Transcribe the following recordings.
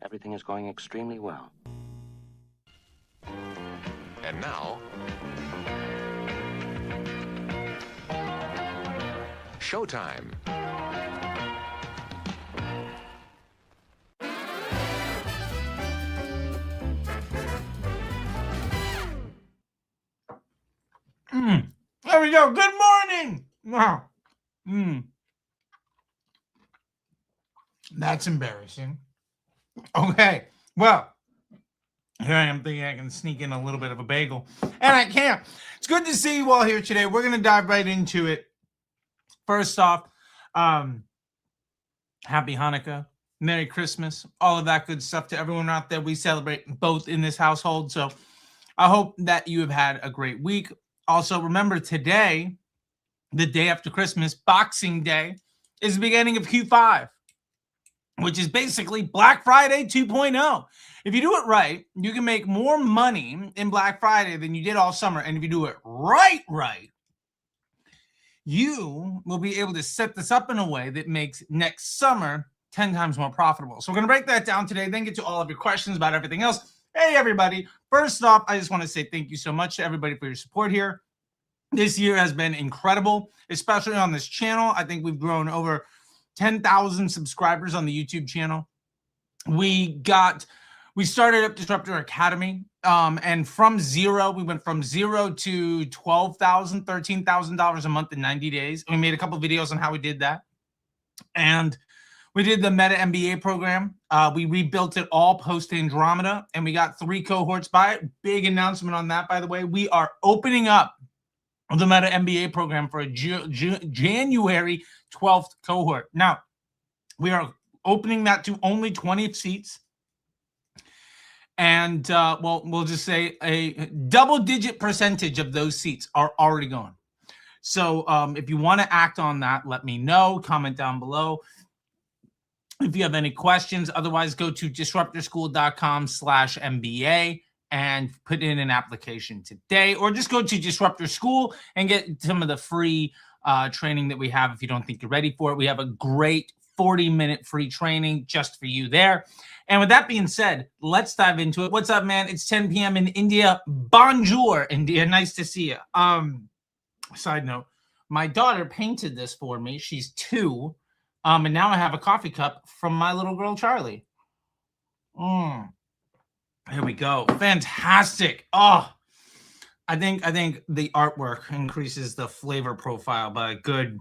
Everything is going extremely well. And now, showtime. There we go. Good morning. Wow. That's embarrassing. Okay. Well, here I am thinking I can sneak in a little bit of a bagel, and I can't. It's good to see you all here today. We're going to dive right into it. First off, happy Hanukkah, Merry Christmas, all of that good stuff to everyone out there. We celebrate both in this household, so I hope that you have had a great week. Also, remember today, the day after Christmas, Boxing Day, is the beginning of Q5, which is basically Black Friday 2.0. If you do it right, you can make more money in Black Friday than you did all summer. And if you do it right, you will be able to set this up in a way that makes next summer 10 times more profitable. So we're going to break that down today, then get to all of your questions about everything else. Hey, everybody. First off, I just want to say thank you so much to everybody for your support here. This year has been incredible, especially on this channel. I think we've grown over 10,000 subscribers on the YouTube channel. We started up Disruptor Academy, and from zero, we went from zero to $12,000, $13,000 a month in 90 days. We made a couple videos on how we did that. And we did the Meta MBA program. We rebuilt it all post Andromeda, and we got 3 cohorts by it. Big announcement on that, by the way. We are opening up the Meta MBA program for a January 12th cohort. Now, we are opening that to only 20 seats. And, we'll just say a double-digit percentage of those seats are already gone. So if you want to act on that, let me know. Comment down below if you have any questions. Otherwise, go to disruptorschool.com/MBA and put in an application today, or just go to Disruptor School and get some of the free training that we have if you don't think you're ready for it. We have a great 40-minute free training just for you there. And with that being said, let's dive into it. What's up, man? It's 10 p.m. in India. Bonjour, India. Nice to see you. Side note, my daughter painted this for me. She's 2. And now I have a coffee cup from my little girl, Charlie. Here we go. Fantastic. Oh, I think the artwork increases the flavor profile by a good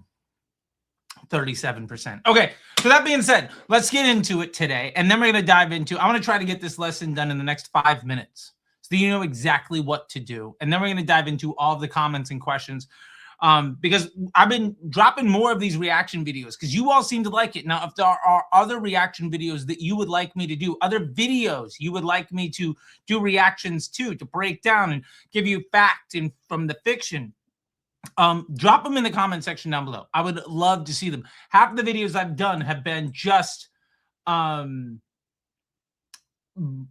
37%. Okay, so that being said, let's get into it today. And then we're going to dive into, I want to try to get this lesson done in the next 5 minutes so that you know exactly what to do. And then we're going to dive into all of the comments and questions. Because I've been dropping more of these reaction videos because you all seem to like it. Now, if there are other reaction videos that you would like me to do, other videos you would like me to do reactions to break down and give you fact and from the fiction, drop them in the comment section down below. I would love to see them. Half of the videos I've done have been just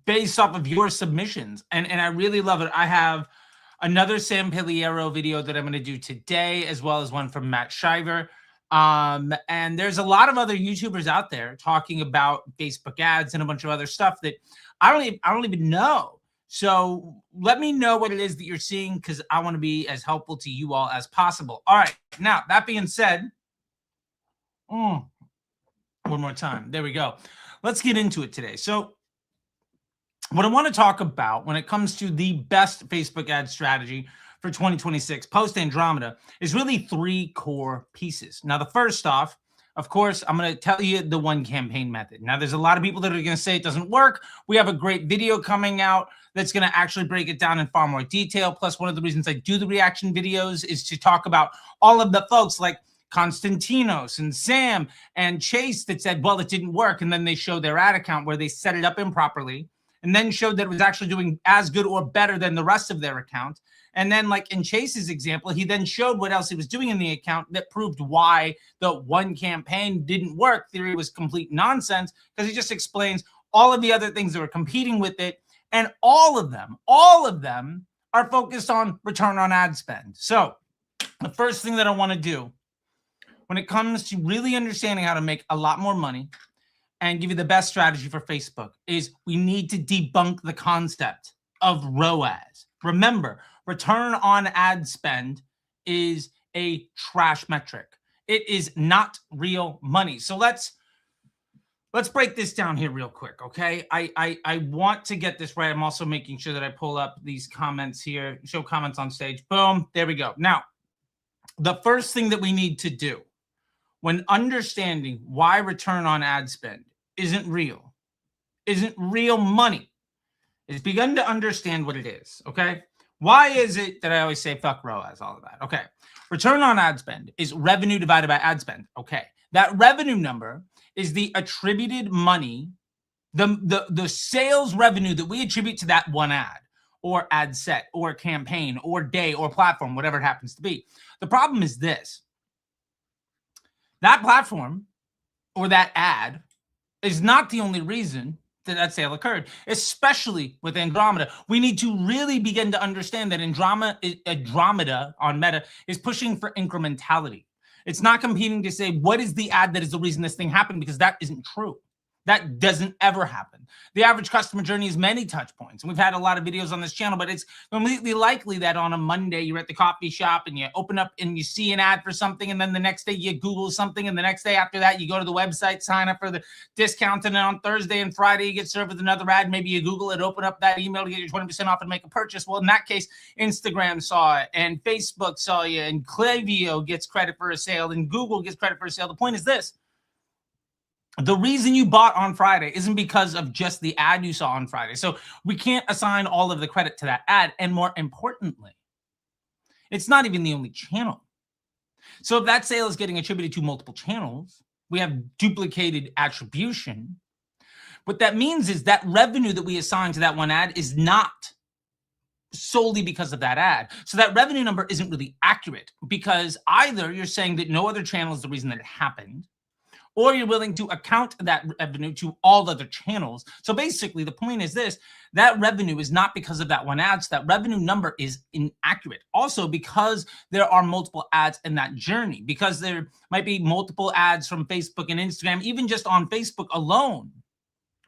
based off of your submissions, and I really love it. I have another Sam Piliero video that I'm going to do today, as well as one from Matt Shiver. And there's a lot of other YouTubers out there talking about Facebook ads and a bunch of other stuff that I don't even know. So let me know what it is that you're seeing, because I want to be as helpful to you all as possible. All right. Now, that being said, one more time. There we go. Let's get into it today. So what I want to talk about when it comes to the best Facebook ad strategy for 2026 post Andromeda is really 3 core pieces. Now, the first off, of course, I'm going to tell you the one campaign method. Now, there's a lot of people that are going to say it doesn't work. We have a great video coming out that's going to actually break it down in far more detail. Plus, one of the reasons I do the reaction videos is to talk about all of the folks like Konstantinos and Sam and Chase that said, well, it didn't work. And then they show their ad account where they set it up improperly, and then showed that it was actually doing as good or better than the rest of their account. And then, like in Chase's example, he then showed what else he was doing in the account that proved why the one campaign didn't work. Theory was complete nonsense, because he just explains all of the other things that were competing with it. And all of them are focused on return on ad spend. So the first thing that I want to do when it comes to really understanding how to make a lot more money and give you the best strategy for Facebook is we need to debunk the concept of ROAS. Remember, return on ad spend is a trash metric. It is not real money. So let's break this down here real quick, okay? I want to get this right. I'm also making sure that I pull up these comments here, show comments on stage. Boom, there we go. Now, the first thing that we need to do when understanding why return on ad spend isn't real money, is begin to understand what it is, okay? Why is it that I always say fuck ROAS, all of that? Okay, return on ad spend is revenue divided by ad spend. Okay, that revenue number is the attributed money, the sales revenue that we attribute to that one ad or ad set or campaign or day or platform, whatever it happens to be. The problem is this: that platform or that ad is not the only reason that sale occurred, especially with Andromeda. We need to really begin to understand that Andromeda on Meta is pushing for incrementality. It's not competing to say, what is the ad that is the reason this thing happened? Because that isn't true. That doesn't ever happen. The average customer journey is many touch points. And we've had a lot of videos on this channel, but it's completely likely that on a Monday, you're at the coffee shop and you open up and you see an ad for something. And then the next day you Google something. And the next day after that, you go to the website, sign up for the discount. And then on Thursday and Friday, you get served with another ad. Maybe you Google it, open up that email to get your 20% off and make a purchase. Well, in that case, Instagram saw it and Facebook saw you and Klaviyo gets credit for a sale and Google gets credit for a sale. The point is this: the reason you bought on Friday isn't because of just the ad you saw on Friday. So we can't assign all of the credit to that ad. And more importantly, it's not even the only channel. So if that sale is getting attributed to multiple channels, we have duplicated attribution. What that means is that revenue that we assign to that one ad is not solely because of that ad. So that revenue number isn't really accurate, because either you're saying that no other channel is the reason that it happened, or you're willing to account that revenue to all other channels. So basically, the point is this: that revenue is not because of that one ad. So that revenue number is inaccurate. Also, because there are multiple ads in that journey, because there might be multiple ads from Facebook and Instagram, even just on Facebook alone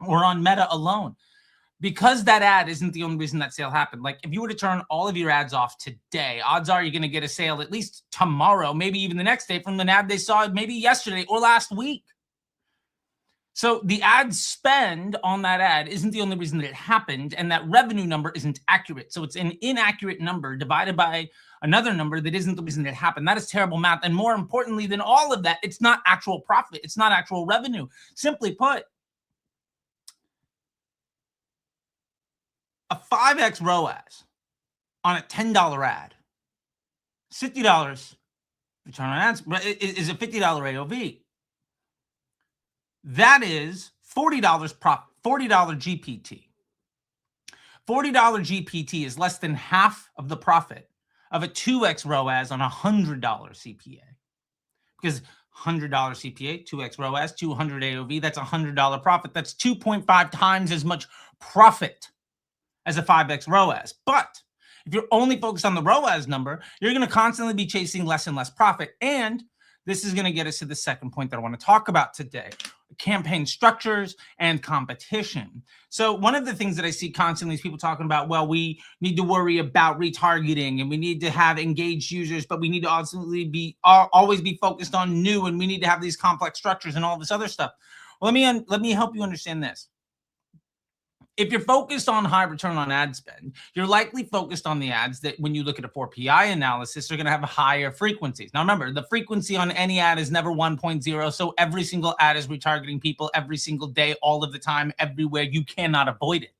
or on Meta alone. Because that ad isn't the only reason that sale happened. Like if you were to turn all of your ads off today, odds are you're going to get a sale at least tomorrow, maybe even the next day, from an ad they saw maybe yesterday or last week. So the ad spend on that ad isn't the only reason that it happened, and that revenue number isn't accurate. So it's an inaccurate number divided by another number that isn't the reason that it happened. That is terrible math. And more importantly than all of that, it's not actual profit. It's not actual revenue. Simply put, a 5x ROAS on a $10 ad, $50 return on ads is a $50 AOV. That is $40 profit, $40 GPT. $40 GPT is less than half of the profit of a 2x ROAS on a $100 CPA. Because $100 CPA, 2x ROAS, 200 AOV, that's $100 profit. That's 2.5 times as much profit as a 5x ROAS. But if you're only focused on the ROAS number, you're going to constantly be chasing less and less profit. And this is going to get us to the second point that I want to talk about today: campaign structures and competition. So one of the things that I see constantly is people talking about, well, we need to worry about retargeting and we need to have engaged users, but we need to always be focused on new, and we need to have these complex structures and all this other stuff. Well, let me help you understand this. If you're focused on high return on ad spend, you're likely focused on the ads that, when you look at a 4PI analysis, are going to have higher frequencies. Now, remember, the frequency on any ad is never 1.0. So every single ad is retargeting people every single day, all of the time, everywhere. You cannot avoid it.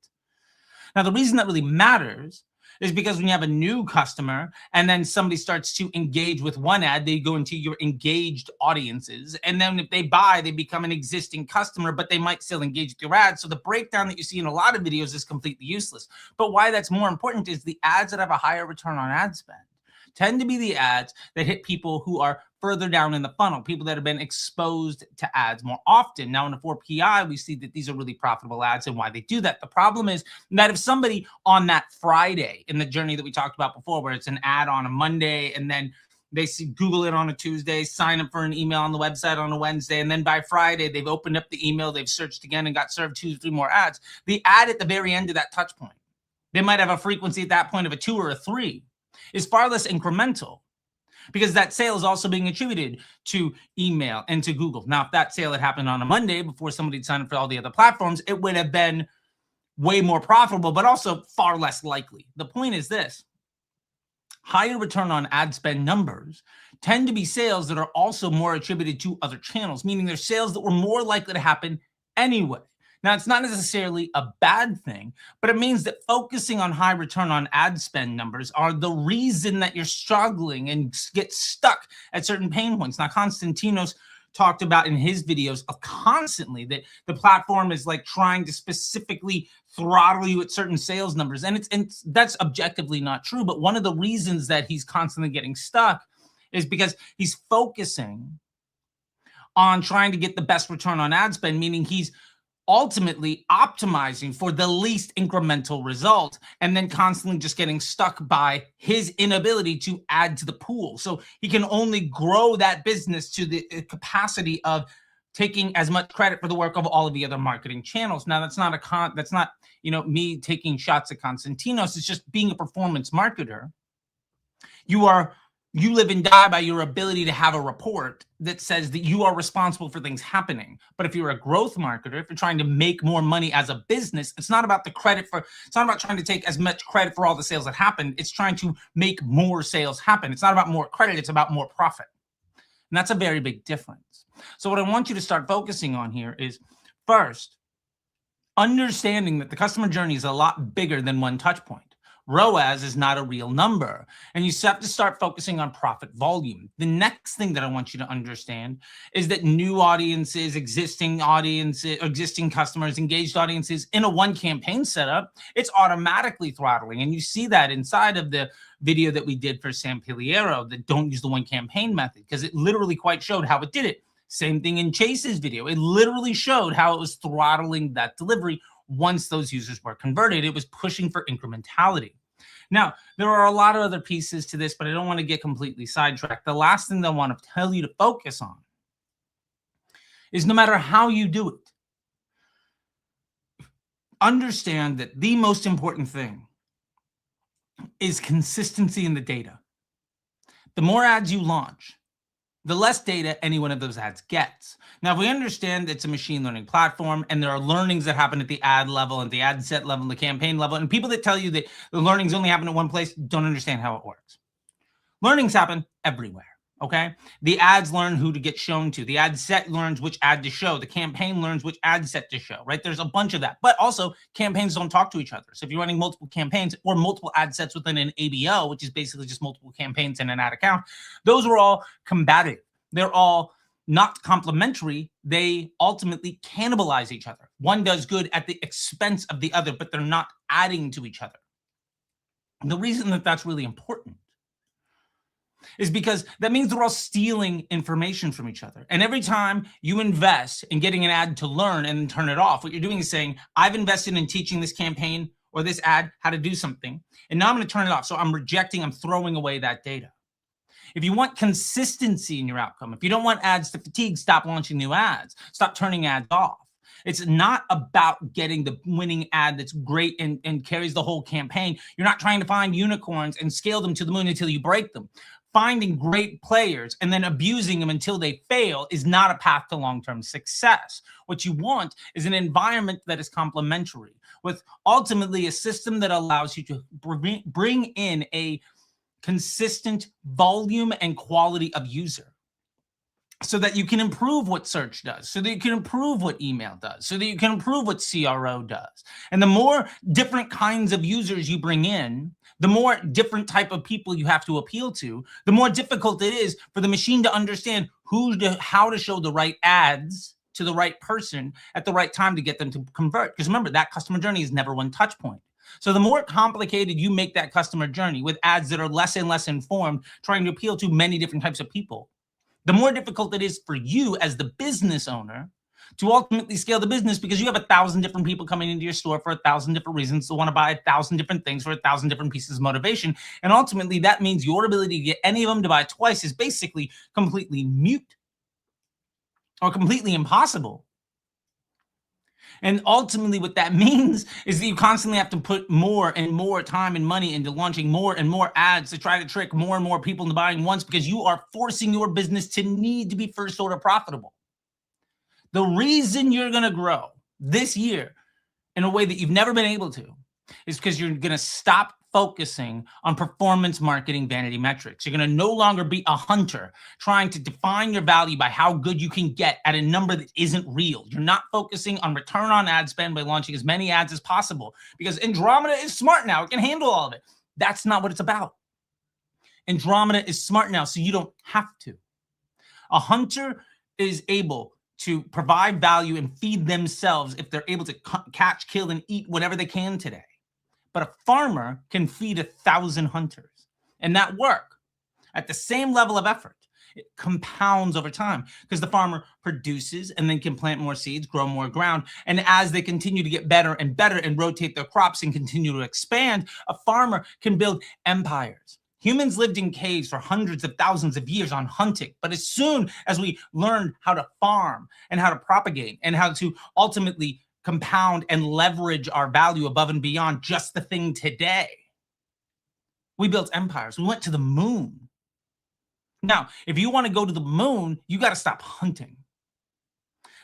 Now, the reason that really matters is because when you have a new customer and then somebody starts to engage with one ad, they go into your engaged audiences. And then if they buy, they become an existing customer, but they might still engage with your ads. So the breakdown that you see in a lot of videos is completely useless. But why that's more important is the ads that have a higher return on ad spend tend to be the ads that hit people who are further down in the funnel, people that have been exposed to ads more often. Now in the 4PI, we see that these are really profitable ads and why they do that. The problem is that if somebody on that Friday in the journey that we talked about before, where it's an ad on a Monday and then They see Google it on a Tuesday, sign up for an email on the website on a Wednesday, and then by Friday, they've opened up the email, they've searched again and got served 2 or 3 more ads. The ad at the very end of that touch point, they might have a frequency at that point of a 2 or a 3, is far less incremental because that sale is also being attributed to email and to Google. Now, if that sale had happened on a Monday before somebody had signed up for all the other platforms, it would have been way more profitable, but also far less likely. The point is this: higher return on ad spend numbers tend to be sales that are also more attributed to other channels, meaning they're sales that were more likely to happen anyway. Now, it's not necessarily a bad thing, but it means that focusing on high return on ad spend numbers are the reason that you're struggling and get stuck at certain pain points. Now, Konstantinos talked about in his videos constantly that the platform is like trying to specifically throttle you at certain sales numbers. And that's objectively not true. But one of the reasons that he's constantly getting stuck is because he's focusing on trying to get the best return on ad spend, meaning he's ultimately optimizing for the least incremental result and then constantly just getting stuck by his inability to add to the pool. So he can only grow that business to the capacity of taking as much credit for the work of all of the other marketing channels. Now, that's not me taking shots at Konstantinos. It's just being a performance marketer. You live and die by your ability to have a report that says that you are responsible for things happening. But if you're a growth marketer, if you're trying to make more money as a business, it's not about it's not about trying to take as much credit for all the sales that happen. It's trying to make more sales happen. It's not about more credit. It's about more profit. And that's a very big difference. So what I want you to start focusing on here is, first, understanding that the customer journey is a lot bigger than one touch point. ROAS is not a real number, and you have to start focusing on profit volume. The next thing that I want you to understand is that new audiences, existing customers, engaged audiences in a one campaign setup, it's automatically throttling. And you see that inside of the video that we did for Sam Piliero, that don't use the one campaign method, because it literally quite showed how it did it. Same thing in Chase's video. It literally showed how it was throttling that delivery. Once those users were converted, it was pushing for incrementality. Now, there are a lot of other pieces to this, but I don't want to get completely sidetracked. The last thing that I want to tell you to focus on is, no matter how you do it, understand that the most important thing is consistency in the data. The more ads you launch, the less data any one of those ads gets. Now, if we understand it's a machine learning platform and there are learnings that happen at the ad level and the ad set level and the campaign level, and people that tell you that the learnings only happen at one place don't understand how it works. Learnings happen everywhere, okay? The ads learn who to get shown to. The ad set learns which ad to show. The campaign learns which ad set to show, right? There's a bunch of that. But also, campaigns don't talk to each other. So if you're running multiple campaigns or multiple ad sets within an ABO, which is basically just multiple campaigns in an ad account, those are all combative. They're all not complementary. They ultimately cannibalize each other. One does good at the expense of the other, but they're not adding to each other. And the reason that that's really important is because that means they're all stealing information from each other. And every time you invest in getting an ad to learn and then turn it off, what you're doing is saying, I've invested in teaching this campaign or this ad how to do something, and now I'm going to turn it off. So I'm throwing away that data. If you want consistency in your outcome, if you don't want ads to fatigue, stop launching new ads, stop turning ads off. It's not about getting the winning ad that's great and carries the whole campaign. You're not trying to find unicorns and scale them to the moon until you break them. Finding great players and then abusing them until they fail is not a path to long-term success. What you want is an environment that is complementary, with ultimately a system that allows you to bring in a consistent volume and quality of user, so that you can improve what search does, so that you can improve what email does, so that you can improve what CRO does. And the more different kinds of users you bring in, the more different type of people you have to appeal to, the more difficult it is for the machine to understand how to show the right ads to the right person at the right time to get them to convert. Because remember, that customer journey is never one touch point. So the more complicated you make that customer journey with ads that are less and less informed, trying to appeal to many different types of people, the more difficult it is for you as the business owner to ultimately scale the business, because you have 1,000 different people coming into your store for 1,000 different reasons to want to buy 1,000 different things for 1,000 different pieces of motivation. And ultimately, that means your ability to get any of them to buy twice is basically completely mute or completely impossible. And ultimately, what that means is that you constantly have to put more and more time and money into launching more and more ads to try to trick more and more people into buying once, because you are forcing your business to need to be first order profitable. The reason you're going to grow this year in a way that you've never been able to is because you're going to stop focusing on performance marketing vanity metrics. You're going to no longer be a hunter trying to define your value by how good you can get at a number that isn't real. You're not focusing on return on ad spend by launching as many ads as possible, because Andromeda is smart now. It can handle all of it. That's not what it's about. Andromeda is smart now, so you don't have to. A hunter is able to provide value and feed themselves if they're able to catch, kill, and eat whatever they can today. But a farmer can feed 1,000 hunters, and that work at the same level of effort, it compounds over time, because the farmer produces and then can plant more seeds, grow more ground. And as they continue to get better and better and rotate their crops and continue to expand, a farmer can build empires. Humans lived in caves for hundreds of thousands of years on hunting. But as soon as we learned how to farm and how to propagate and how to ultimately compound and leverage our value above and beyond just the thing today, we built empires. We went to the moon. Now, if you want to go to the moon, you got to stop hunting.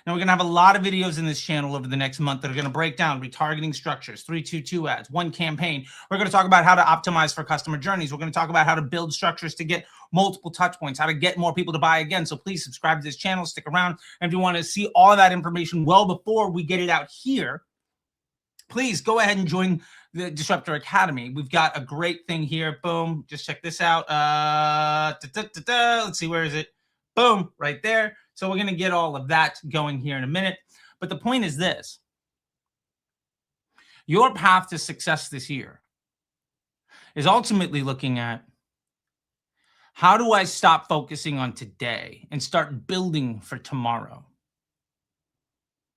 Now, we're going to have a lot of videos in this channel over the next month that are going to break down retargeting structures, 3-2-2 ads, one campaign. We're going to talk about how to optimize for customer journeys. We're going to talk about how to build structures to get multiple touch points, how to get more people to buy again. So please subscribe to this channel, stick around. And if you want to see all of that information well before we get it out here, please go ahead and join the Disruptor Academy. We've got a great thing here. Boom. Just check this out. Let's see, where is it? Boom, right there. So we're going to get all of that going here in a minute. But the point is this. Your path to success this year is ultimately looking at, how do I stop focusing on today and start building for tomorrow?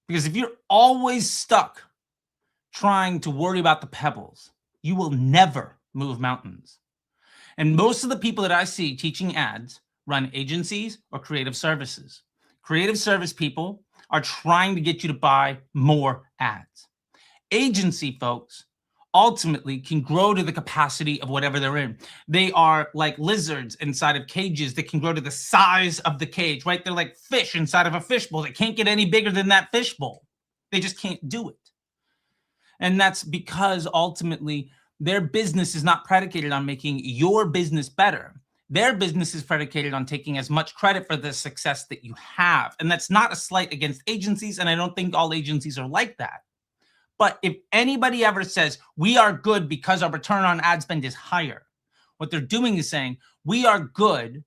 Because if you're always stuck trying to worry about the pebbles, you will never move mountains. And most of the people that I see teaching ads run agencies or creative services. Creative service people are trying to get you to buy more ads. Agency folks ultimately can grow to the capacity of whatever they're in. They are like lizards inside of cages that can grow to the size of the cage, right? They're like fish inside of a fishbowl. They can't get any bigger than that fishbowl. They just can't do it. And that's because ultimately their business is not predicated on making your business better. Their business is predicated on taking as much credit for the success that you have. And that's not a slight against agencies, and I don't think all agencies are like that. But if anybody ever says, we are good because our return on ad spend is higher, what they're doing is saying, we are good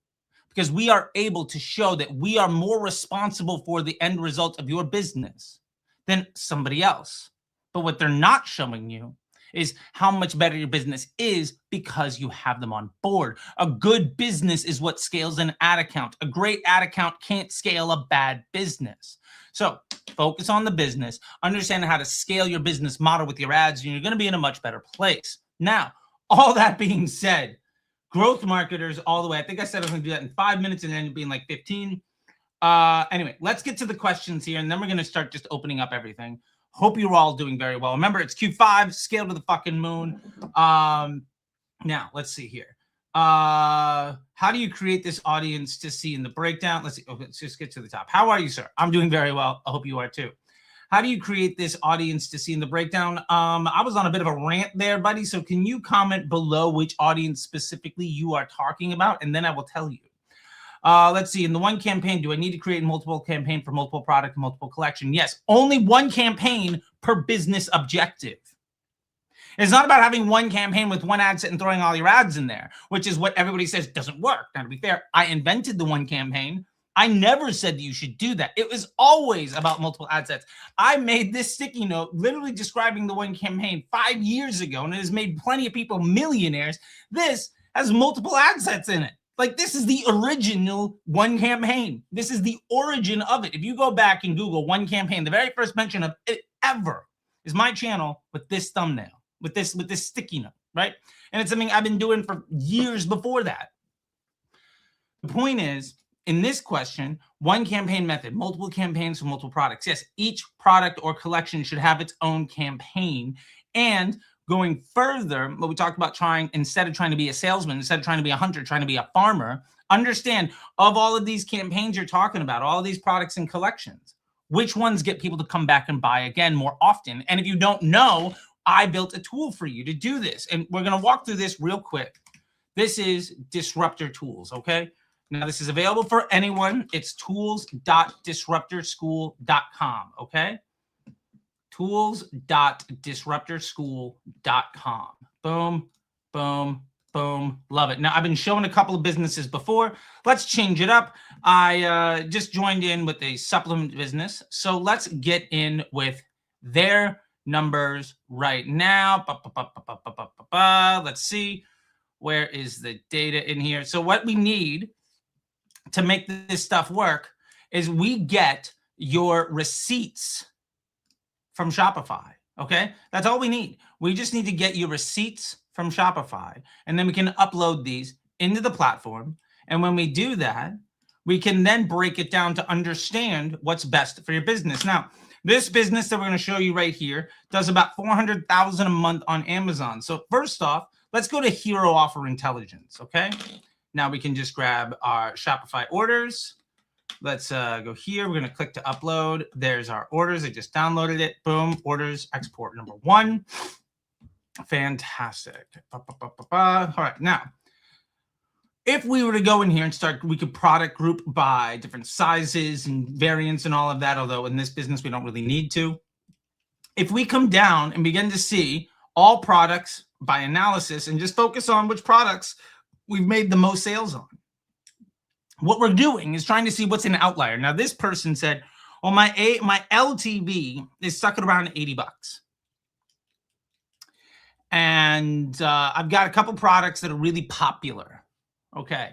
because we are able to show that we are more responsible for the end result of your business than somebody else. But what they're not showing you is how much better your business is because you have them on board. A good business is what scales an ad account. A great ad account can't scale a bad business. So focus on the business, understand how to scale your business model with your ads, and you're going to be in a much better place. Now, all that being said, growth marketers all the way. I think I said I was going to do that in 5 minutes and then it'd be in like 15. Anyway, let's get to the questions here, and then we're going to start just opening up everything. Hope you're all doing very well. Remember, it's Q5, scale to the fucking moon. Now, let's see here. How do you create this audience to see in the breakdown? Let's see. Okay, let's just get to the top. How are you, sir? I'm doing very well. I hope you are too. How do you create this audience to see in the breakdown? I was on a bit of a rant there, buddy. So can you comment below which audience specifically you are talking about? And then I will tell you. Let's see. In the one campaign, do I need to create multiple campaign for multiple product, multiple collection? Yes. Only one campaign per business objective. It's not about having one campaign with one ad set and throwing all your ads in there, which is what everybody says doesn't work. Now, to be fair, I invented the one campaign. I never said that you should do that. It was always about multiple ad sets. I made this sticky note literally describing the one campaign 5 years ago, and it has made plenty of people millionaires. This has multiple ad sets in it. Like, this is the original One Campaign. This is the origin of it. If you go back and Google One Campaign, the very first mention of it ever is my channel with this thumbnail, with this sticky note, right? And it's something I've been doing for years before that. The point is, in this question, one campaign method, multiple campaigns for multiple products. Yes, each product or collection should have its own campaign. And going further, what we talked about, instead of trying to be a salesman, instead of trying to be a hunter, trying to be a farmer, understand of all of these campaigns you're talking about, all of these products and collections, which ones get people to come back and buy again more often. And if you don't know, I built a tool for you to do this. And we're going to walk through this real quick. This is Disruptor Tools, okay? Now, this is available for anyone. It's tools.disruptorschool.com, okay? Tools.disruptorschool.com. Boom, boom, boom. Love it. Now, I've been showing a couple of businesses before. Let's change it up. I just joined in with a supplement business. So let's get in with their numbers right now. Let's see. Where is the data in here? So what we need to make this stuff work is we get your receipts from Shopify, okay? That's all we need. We just need to get your receipts from Shopify, and then we can upload these into the platform. And when we do that, we can then break it down to understand what's best for your business. Now, this business that we're going to show you right here does about $400,000 a month on Amazon. So first off, let's go to Hero Offer Intelligence, okay? Now we can just grab our Shopify orders. Let's go here. We're going to click to upload. There's our orders. I just downloaded it. Boom. Orders, export number 1. Fantastic. All right. Now, if we were to go in here and start, we could product group by different sizes and variants and all of that, although in this business, we don't really need to. If we come down and begin to see all products by analysis and just focus on which products we've made the most sales on, what we're doing is trying to see what's an outlier. Now, this person said, well, my LTV is stuck at around $80. And I've got a couple products that are really popular. Okay.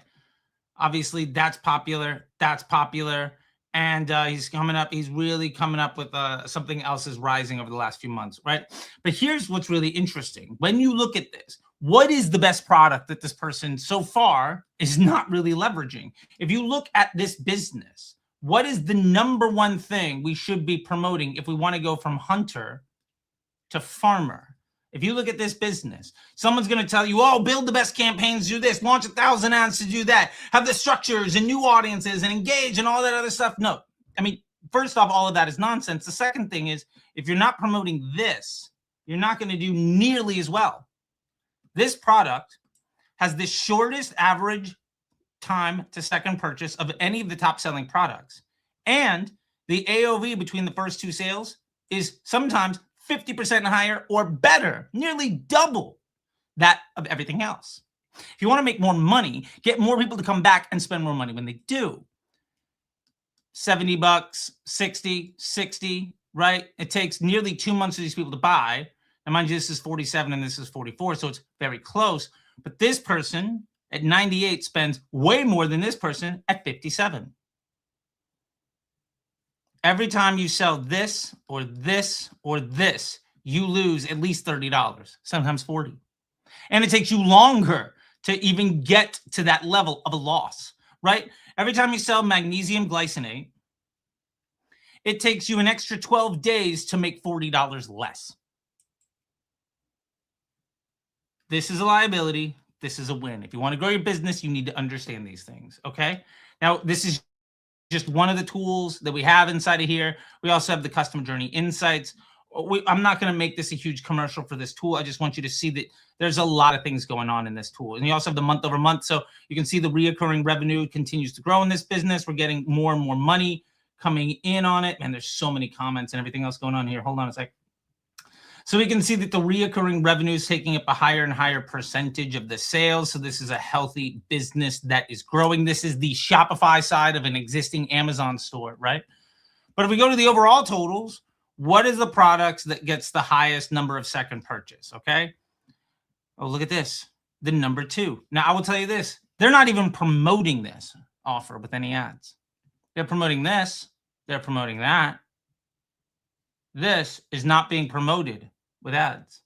Obviously, that's popular. That's popular. And he's coming up. He's really coming up with something else is rising over the last few months, right? But here's what's really interesting. When you look at this, what is the best product that this person so far is not really leveraging? If you look at this business, what is the number one thing we should be promoting if we want to go from hunter to farmer? If you look at this business, someone's going to tell you, oh, build the best campaigns, do this, launch 1,000 ads to do that, have the structures and new audiences and engage and all that other stuff. No, I mean, first off, all of that is nonsense. The second thing is, if you're not promoting this, you're not going to do nearly as well. This product has the shortest average time to second purchase of any of the top selling products. And the AOV between the first 2 sales is sometimes 50% higher or better, nearly double that of everything else. If you want to make more money, get more people to come back and spend more money when they do. $70, 60, right? It takes nearly 2 months for these people to buy. And mind you, this is 47 and this is 44, so it's very close. But this person at 98 spends way more than this person at 57. Every time you sell this or this or this, you lose at least $30, sometimes $40. And it takes you longer to even get to that level of a loss, right? Every time you sell magnesium glycinate, it takes you an extra 12 days to make $40 less. This is a liability. This is a win. If you want to grow your business, you need to understand these things, okay? Now, this is just one of the tools that we have inside of here. We also have the customer journey insights. I'm not going to make this a huge commercial for this tool. I just want you to see that there's a lot of things going on in this tool. And you also have the month over month. So you can see the reoccurring revenue continues to grow in this business. We're getting more and more money coming in on it. Man, there's so many comments and everything else going on here. Hold on a sec. So we can see that the reoccurring revenue is taking up a higher and higher percentage of the sales. So this is a healthy business that is growing. This is the Shopify side of an existing Amazon store, right? But if we go to the overall totals, what is the products that gets the highest number of second purchase, okay? Oh, look at this, the number 2. Now, I will tell you this. They're not even promoting this offer with any ads. They're promoting this. They're promoting that. This is not being promoted with ads.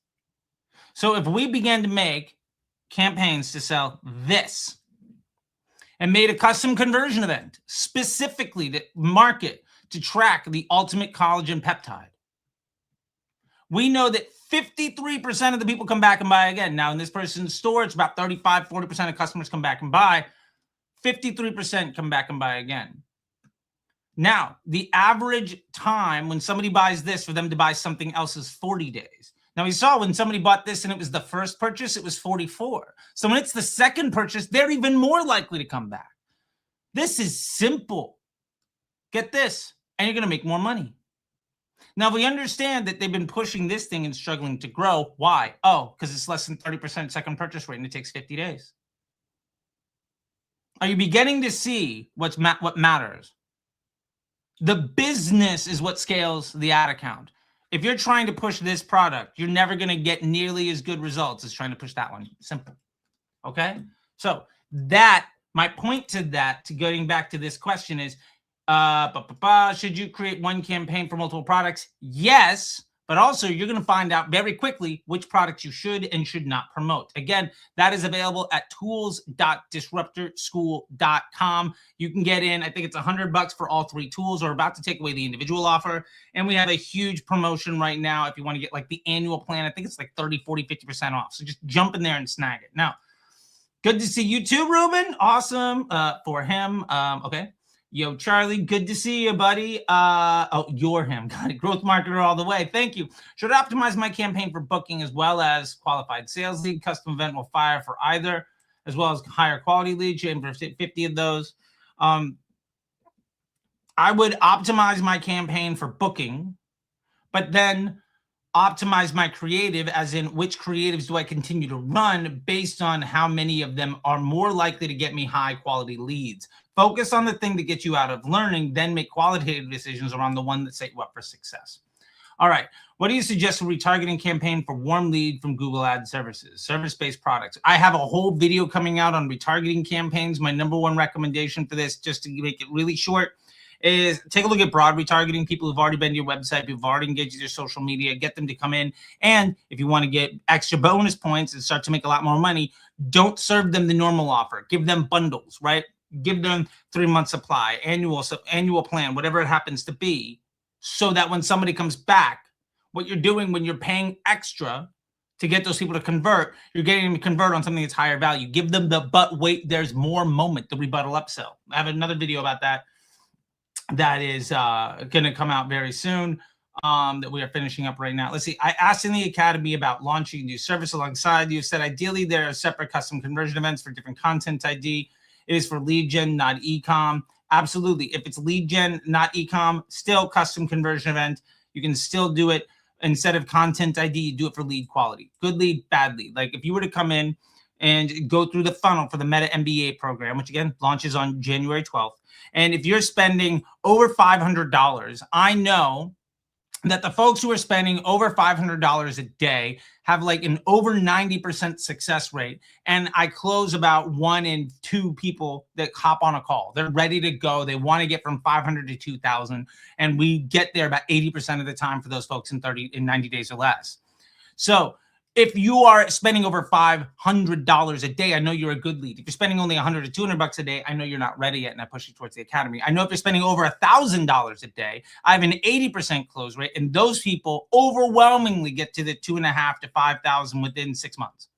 So if we began to make campaigns to sell this and made a custom conversion event specifically to market to track the ultimate collagen peptide, we know that 53% of the people come back and buy again. Now, in this person's store, it's about 35, 40% of customers come back and buy. 53% come back and buy again. Now, the average time when somebody buys this for them to buy something else is 40 days. Now, we saw when somebody bought this and it was the first purchase, it was 44. So when it's the second purchase, they're even more likely to come back. This is simple. Get this, and you're going to make more money. Now, we understand that they've been pushing this thing and struggling to grow. Why? Oh, because it's less than 30% second purchase rate and it takes 50 days. Are you beginning to see what matters? The business is what scales the ad account. If you're trying to push this product, you're never going to get nearly as good results as trying to push that one. Simple. Okay? So that, my point to that, to getting back to this question is, should you create one campaign for multiple products? Yes, but also you're going to find out very quickly which products you should and should not promote. Again, that is available at tools.disruptorschool.com. You can get in, I think it's $100 for all 3 tools. We're about to take away the individual offer. And we have a huge promotion right now. If you want to get like the annual plan, I think it's like 30, 40, 50% off. So just jump in there and snag it. Now, good to see you too, Ruben. Awesome for him. Okay. Yo, Charlie, good to see you, buddy. Oh, you're him. Got it. Growth marketer all the way. Thank you. Should I optimize my campaign for booking as well as qualified sales lead? Custom event will fire for either, as well as higher quality leads. Aim for 50 of those. I would optimize my campaign for booking, but then optimize my creative, as in which creatives do I continue to run based on how many of them are more likely to get me high quality leads. Focus on the thing that gets you out of learning, then make qualitative decisions around the one that set you up for success. All right. What do you suggest for retargeting campaign for warm lead from Google Ad services, service-based products? I have a whole video coming out on retargeting campaigns. My number one recommendation for this, just to make it really short, is take a look at broad retargeting. People who've already been to your website, who've already engaged with your social media, get them to come in. And if you want to get extra bonus points and start to make a lot more money, don't serve them the normal offer. Give them bundles, right? Give them 3-month supply, annual plan, whatever it happens to be, so that when somebody comes back, what you're doing when you're paying extra to get those people to convert, you're getting them to convert on something that's higher value. Give them the but wait, there's more moment, the rebuttal upsell. I have another video about that is going to come out very soon, that we are finishing up right now. Let's see. I asked in the Academy about launching a new service alongside. You said ideally there are separate custom conversion events for different content ID. It is for lead gen, not e-com. Absolutely. If it's lead gen, not e-com, still custom conversion event. You can still do it. Instead of content ID, you do it for lead quality. Good lead, bad lead. Like if you were to come in and go through the funnel for the Meta MBA program, which again launches on January 12th. And if you're spending over $500, I know that the folks who are spending over $500 a day have like an over 90% success rate. And I close about 1 in 2 people that hop on a call. They're ready to go. They want to get from 500 to 2,000. And we get there about 80% of the time for those folks in 90 days or less. So if you are spending over $500 a day, I know you're a good lead. If you're spending only $100 to $200 a day, I know you're not ready yet, and I push you towards the Academy. I know if you're spending over $1,000 a day, I have an 80% close rate, and those people overwhelmingly get to the 2.5 to 5,000 within 6 months.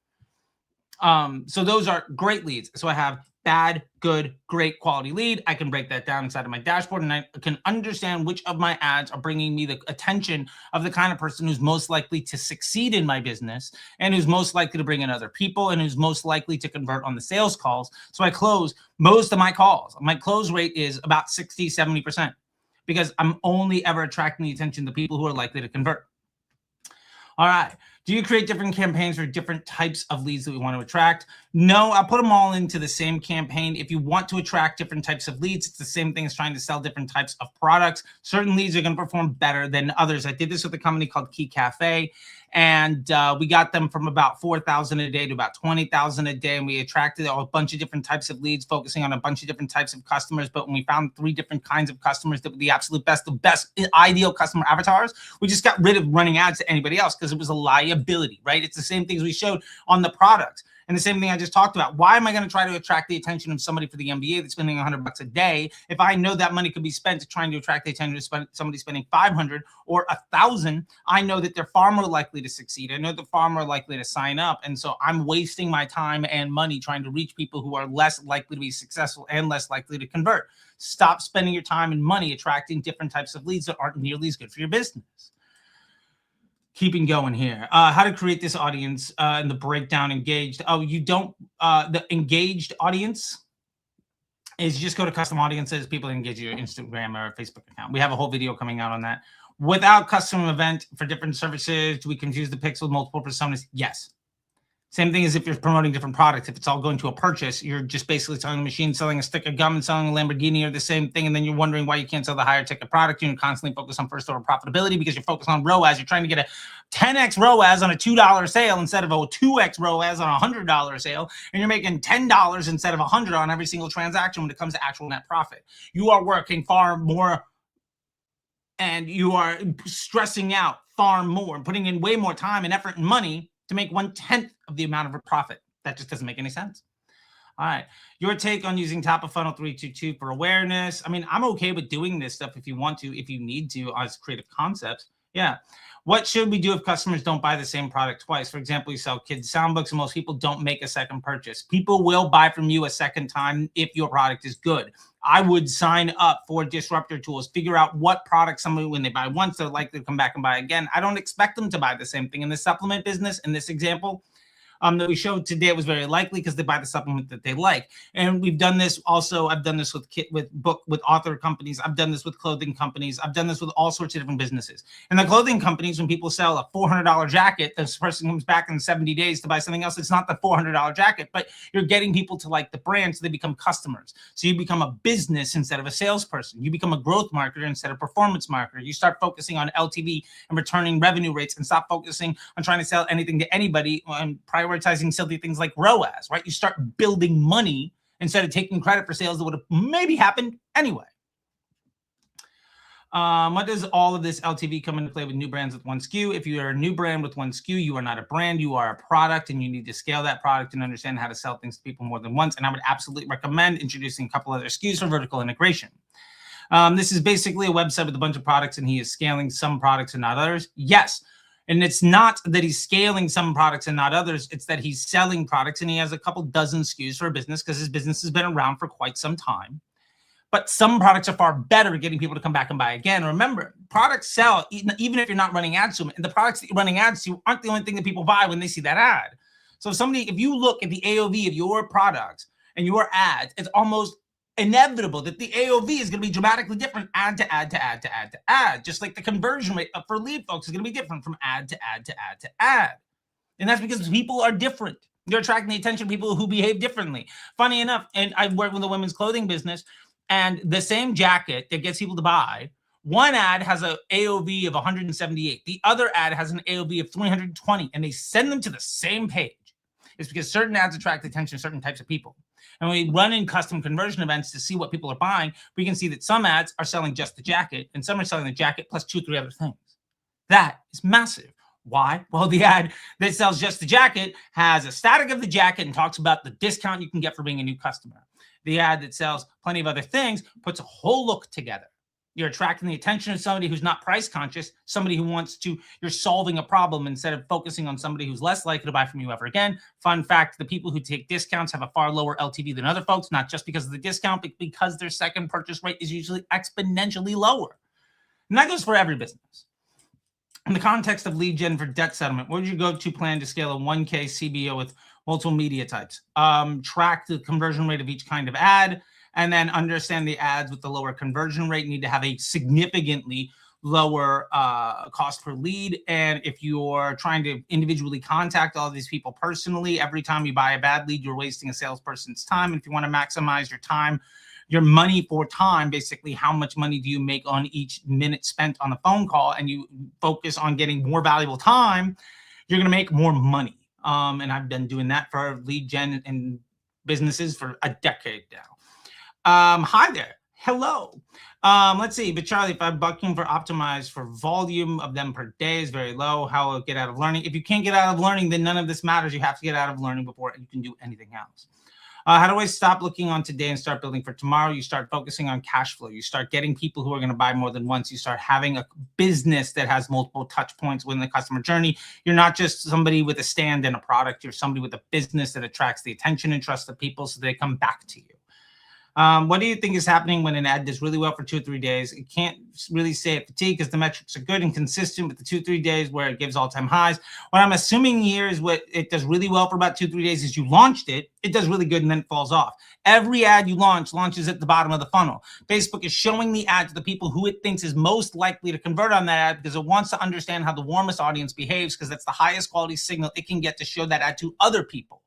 So those are great leads. So I have bad, good, great quality lead. I can break that down inside of my dashboard, and I can understand which of my ads are bringing me the attention of the kind of person who's most likely to succeed in my business, and who's most likely to bring in other people, and who's most likely to convert on the sales calls. So I close most of my calls. My close rate is about 60, 70%, because I'm only ever attracting the attention of the people who are likely to convert. All right. Do you create different campaigns for different types of leads that we want to attract? No, I'll put them all into the same campaign. If you want to attract different types of leads, it's the same thing as trying to sell different types of products. Certain leads are going to perform better than others. I did this with a company called Key Cafe, and we got them from about 4,000 a day to about 20,000 a day. And we attracted a bunch of different types of leads, focusing on a bunch of different types of customers. But when we found 3 different kinds of customers that were the absolute best, the best ideal customer avatars, we just got rid of running ads to anybody else because it was a liability, right? It's the same things we showed on the products. And the same thing I just talked about. Why am I going to try to attract the attention of somebody for the MBA that's spending $100 a day if I know that money could be spent trying to attract the attention of somebody spending 500 or 1,000? I know that they're far more likely to succeed. I know they're far more likely to sign up. And so I'm wasting my time and money trying to reach people who are less likely to be successful and less likely to convert. Stop spending your time and money attracting different types of leads that aren't nearly as good for your business. Keeping going here. How to create this audience and the breakdown engaged. Oh, you don't, the engaged audience is just go to custom audiences, people that engage your Instagram or Facebook account. We have a whole video coming out on that. Without custom event for different services, do we confuse the pixel with multiple personas? Yes. Same thing as if you're promoting different products. If it's all going to a purchase, you're just basically selling a machine, selling a stick of gum, and selling a Lamborghini are the same thing. And then you're wondering why you can't sell the higher ticket product. You're constantly focused on first order profitability because you're focused on ROAS. You're trying to get a 10x ROAS on a $2 sale instead of a 2x ROAS on a $100 sale. And you're making $10 instead of $100 on every single transaction when it comes to actual net profit. You are working far more and you are stressing out far more and putting in way more time and effort and money to make 1/10 of the amount of a profit. That just doesn't make any sense. All right. Your take on using top of funnel 322 for awareness. I mean, I'm okay with doing this stuff if you want to, if you need to, as creative concepts. Yeah. What should we do if customers don't buy the same product twice? For example, you sell kids sound books and most people don't make a second purchase. People will buy from you a second time if your product is good. I would sign up for disruptor tools, figure out what product somebody, when they buy once, they're likely to come back and buy again. I don't expect them to buy the same thing. In the supplement business, in this example, that we showed today, it was very likely because they buy the supplement that they like. And we've done this also. I've done this with author companies. I've done this with clothing companies. I've done this with all sorts of different businesses. And the clothing companies, when people sell a $400 jacket, this person comes back in 70 days to buy something else. It's not the $400 jacket, but you're getting people to like the brand, so they become customers. So you become a business instead of a salesperson. You become a growth marketer instead of performance marketer. You start focusing on LTV and returning revenue rates and stop focusing on trying to sell anything to anybody and prioritizing silly things like ROAS, right? You start building money instead of taking credit for sales that would have maybe happened anyway. What does all of this LTV come into play with new brands with one SKU? If you are a new brand with one SKU, you are not a brand, you are a product, and you need to scale that product and understand how to sell things to people more than once. And I would absolutely recommend introducing a couple other SKUs for vertical integration. This is basically a website with a bunch of products, and he is scaling some products and not others. Yes. And it's not that he's scaling some products and not others. It's that he's selling products and he has a couple dozen SKUs for a business because his business has been around for quite some time. But some products are far better at getting people to come back and buy again. Remember, products sell even if you're not running ads to them. And the products that you're running ads to aren't the only thing that people buy when they see that ad. So if you look at the AOV of your products and your ads, it's almost inevitable that the AOV is going to be dramatically different ad to ad to ad to ad to ad, just like the conversion rate for lead folks is going to be different from ad to ad to ad to ad. And that's because people are different. You're attracting the attention of people who behave differently. Funny enough, and I work with a women's clothing business, and the same jacket that gets people to buy, one ad has an AOV of 178. The other ad has an AOV of 320, and they send them to the same page. It's because certain ads attract the attention of certain types of people. And when we run in custom conversion events to see what people are buying, we can see that some ads are selling just the jacket and some are selling the jacket plus 2 or 3 other things. That is massive. Why? Well, the ad that sells just the jacket has a static of the jacket and talks about the discount you can get for being a new customer. The ad that sells plenty of other things puts a whole look together. You're attracting the attention of somebody who's not price conscious, somebody who wants to, you're solving a problem instead of focusing on somebody who's less likely to buy from you ever again. Fun fact, the people who take discounts have a far lower LTV than other folks, not just because of the discount, but because their second purchase rate is usually exponentially lower. And that goes for every business. In the context of lead gen for debt settlement, what would your go-to plan to scale a 1K CBO with multiple media types? Track the conversion rate of each kind of ad, and then understand the ads with the lower conversion rate need to have a significantly lower cost per lead. And if you're trying to individually contact all these people personally, every time you buy a bad lead, you're wasting a salesperson's time. And if you want to maximize your time, your money for time, basically how much money do you make on each minute spent on a phone call, and you focus on getting more valuable time, you're going to make more money. And I've been doing that for lead gen and businesses for a decade now. Hi there. Hello. Let's see. But Charlie, if I'm bucking for optimize for volume of them per day is very low, how will I get out of learning? If you can't get out of learning, then none of this matters. You have to get out of learning before you can do anything else. How do I stop looking on today and start building for tomorrow? You start focusing on cash flow. You start getting people who are going to buy more than once. You start having a business that has multiple touch points within the customer journey. You're not just somebody with a stand and a product. You're somebody with a business that attracts the attention and trust of people so they come back to you. What do you think is happening when an ad does really well for 2 or 3 days? It can't really say it fatigue because the metrics are good and consistent with the 2 or 3 days where it gives all-time highs. What I'm assuming here is what it does really well for about 2 or 3 days is you launched it, it does really good, and then it falls off. Every ad you launches at the bottom of the funnel. Facebook is showing the ad to the people who it thinks is most likely to convert on that ad because it wants to understand how the warmest audience behaves, because that's the highest quality signal it can get to show that ad to other people.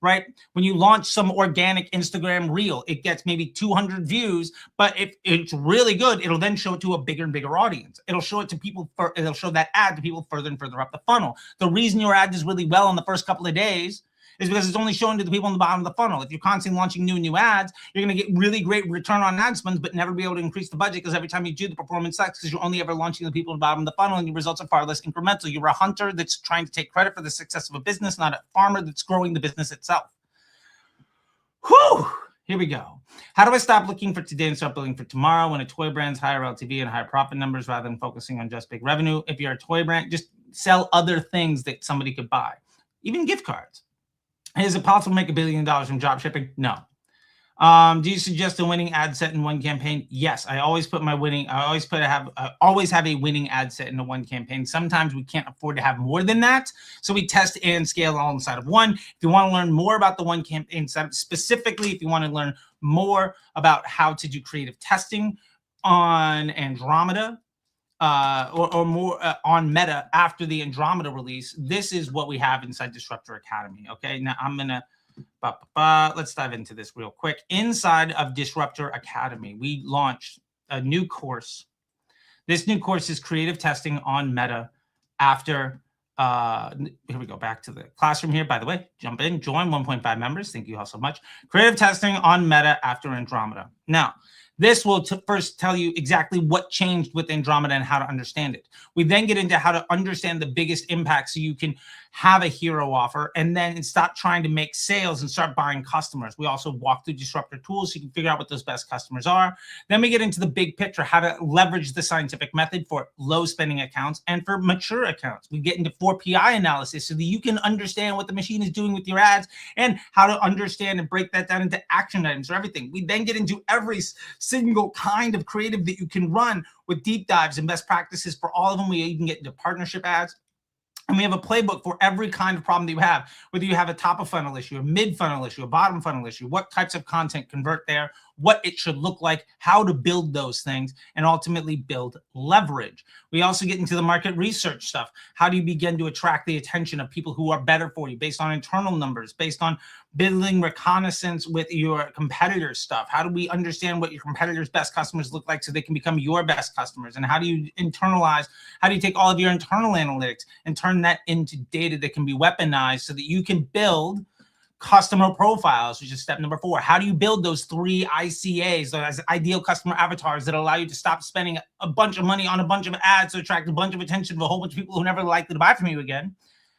Right? When you launch some organic Instagram reel, it gets maybe 200 views, but if it's really good, it'll then show it to a bigger and bigger audience. It'll show it to people, it'll show that ad to people further and further up the funnel. The reason your ad does really well in the first couple of days is because it's only showing to the people on the bottom of the funnel. If you're constantly launching new ads, you're going to get really great return on ad spends, but never be able to increase the budget because every time you do, the performance sucks because you're only ever launching the people on the bottom of the funnel and your results are far less incremental. You're a hunter that's trying to take credit for the success of a business, not a farmer that's growing the business itself. Whew! Here we go. How do I stop looking for today and start building for tomorrow when a toy brand's higher LTV and higher profit numbers rather than focusing on just big revenue? If you're a toy brand, just sell other things that somebody could buy, even gift cards. Is it possible to make $1 billion from drop shipping? No. Do you suggest a winning ad set in one campaign? Yes, I always put my winning. I always have a winning ad set in a one campaign. Sometimes we can't afford to have more than that, so we test and scale all inside of one. If you want to learn more about the one campaign setup, specifically, if you want to learn more about how to do creative testing on Andromeda, or more on Meta after the Andromeda release, this is what we have inside Disruptor Academy. Okay, now I'm gonna. Let's dive into this real quick. Inside of Disruptor Academy, we launched a new course. This new course is creative testing on Meta after, here we go, back to the classroom here. By the way, jump in, join 1.5 members. Thank you all so much. Creative testing on Meta after Andromeda. Now, this will first tell you exactly what changed with Andromeda and how to understand it. We then get into how to understand the biggest impact so you can have a hero offer and then stop trying to make sales and start buying customers. We also walk through disruptor tools so you can figure out what those best customers are. Then we get into the big picture, how to leverage the scientific method for low spending accounts and for mature accounts. We get into 4PI analysis so that you can understand what the machine is doing with your ads and how to understand and break that down into action items for everything. We then get into every single kind of creative that you can run with deep dives and best practices for all of them. We even get into partnership ads. And we have a playbook for every kind of problem that you have, whether you have a top of funnel issue, a mid funnel issue, a bottom funnel issue, what types of content convert there, what it should look like, how to build those things, and ultimately build leverage. We also get into the market research stuff. How do you begin to attract the attention of people who are better for you based on internal numbers, based on building reconnaissance with your competitors' stuff? How do we understand what your competitors' best customers look like so they can become your best customers? And how do you internalize, how do you take all of your internal analytics and turn that into data that can be weaponized so that you can build customer profiles, which is step number 4. How do you build those 3 ICAs, those ideal customer avatars that allow you to stop spending a bunch of money on a bunch of ads to attract a bunch of attention to a whole bunch of people who never likely to buy from you again?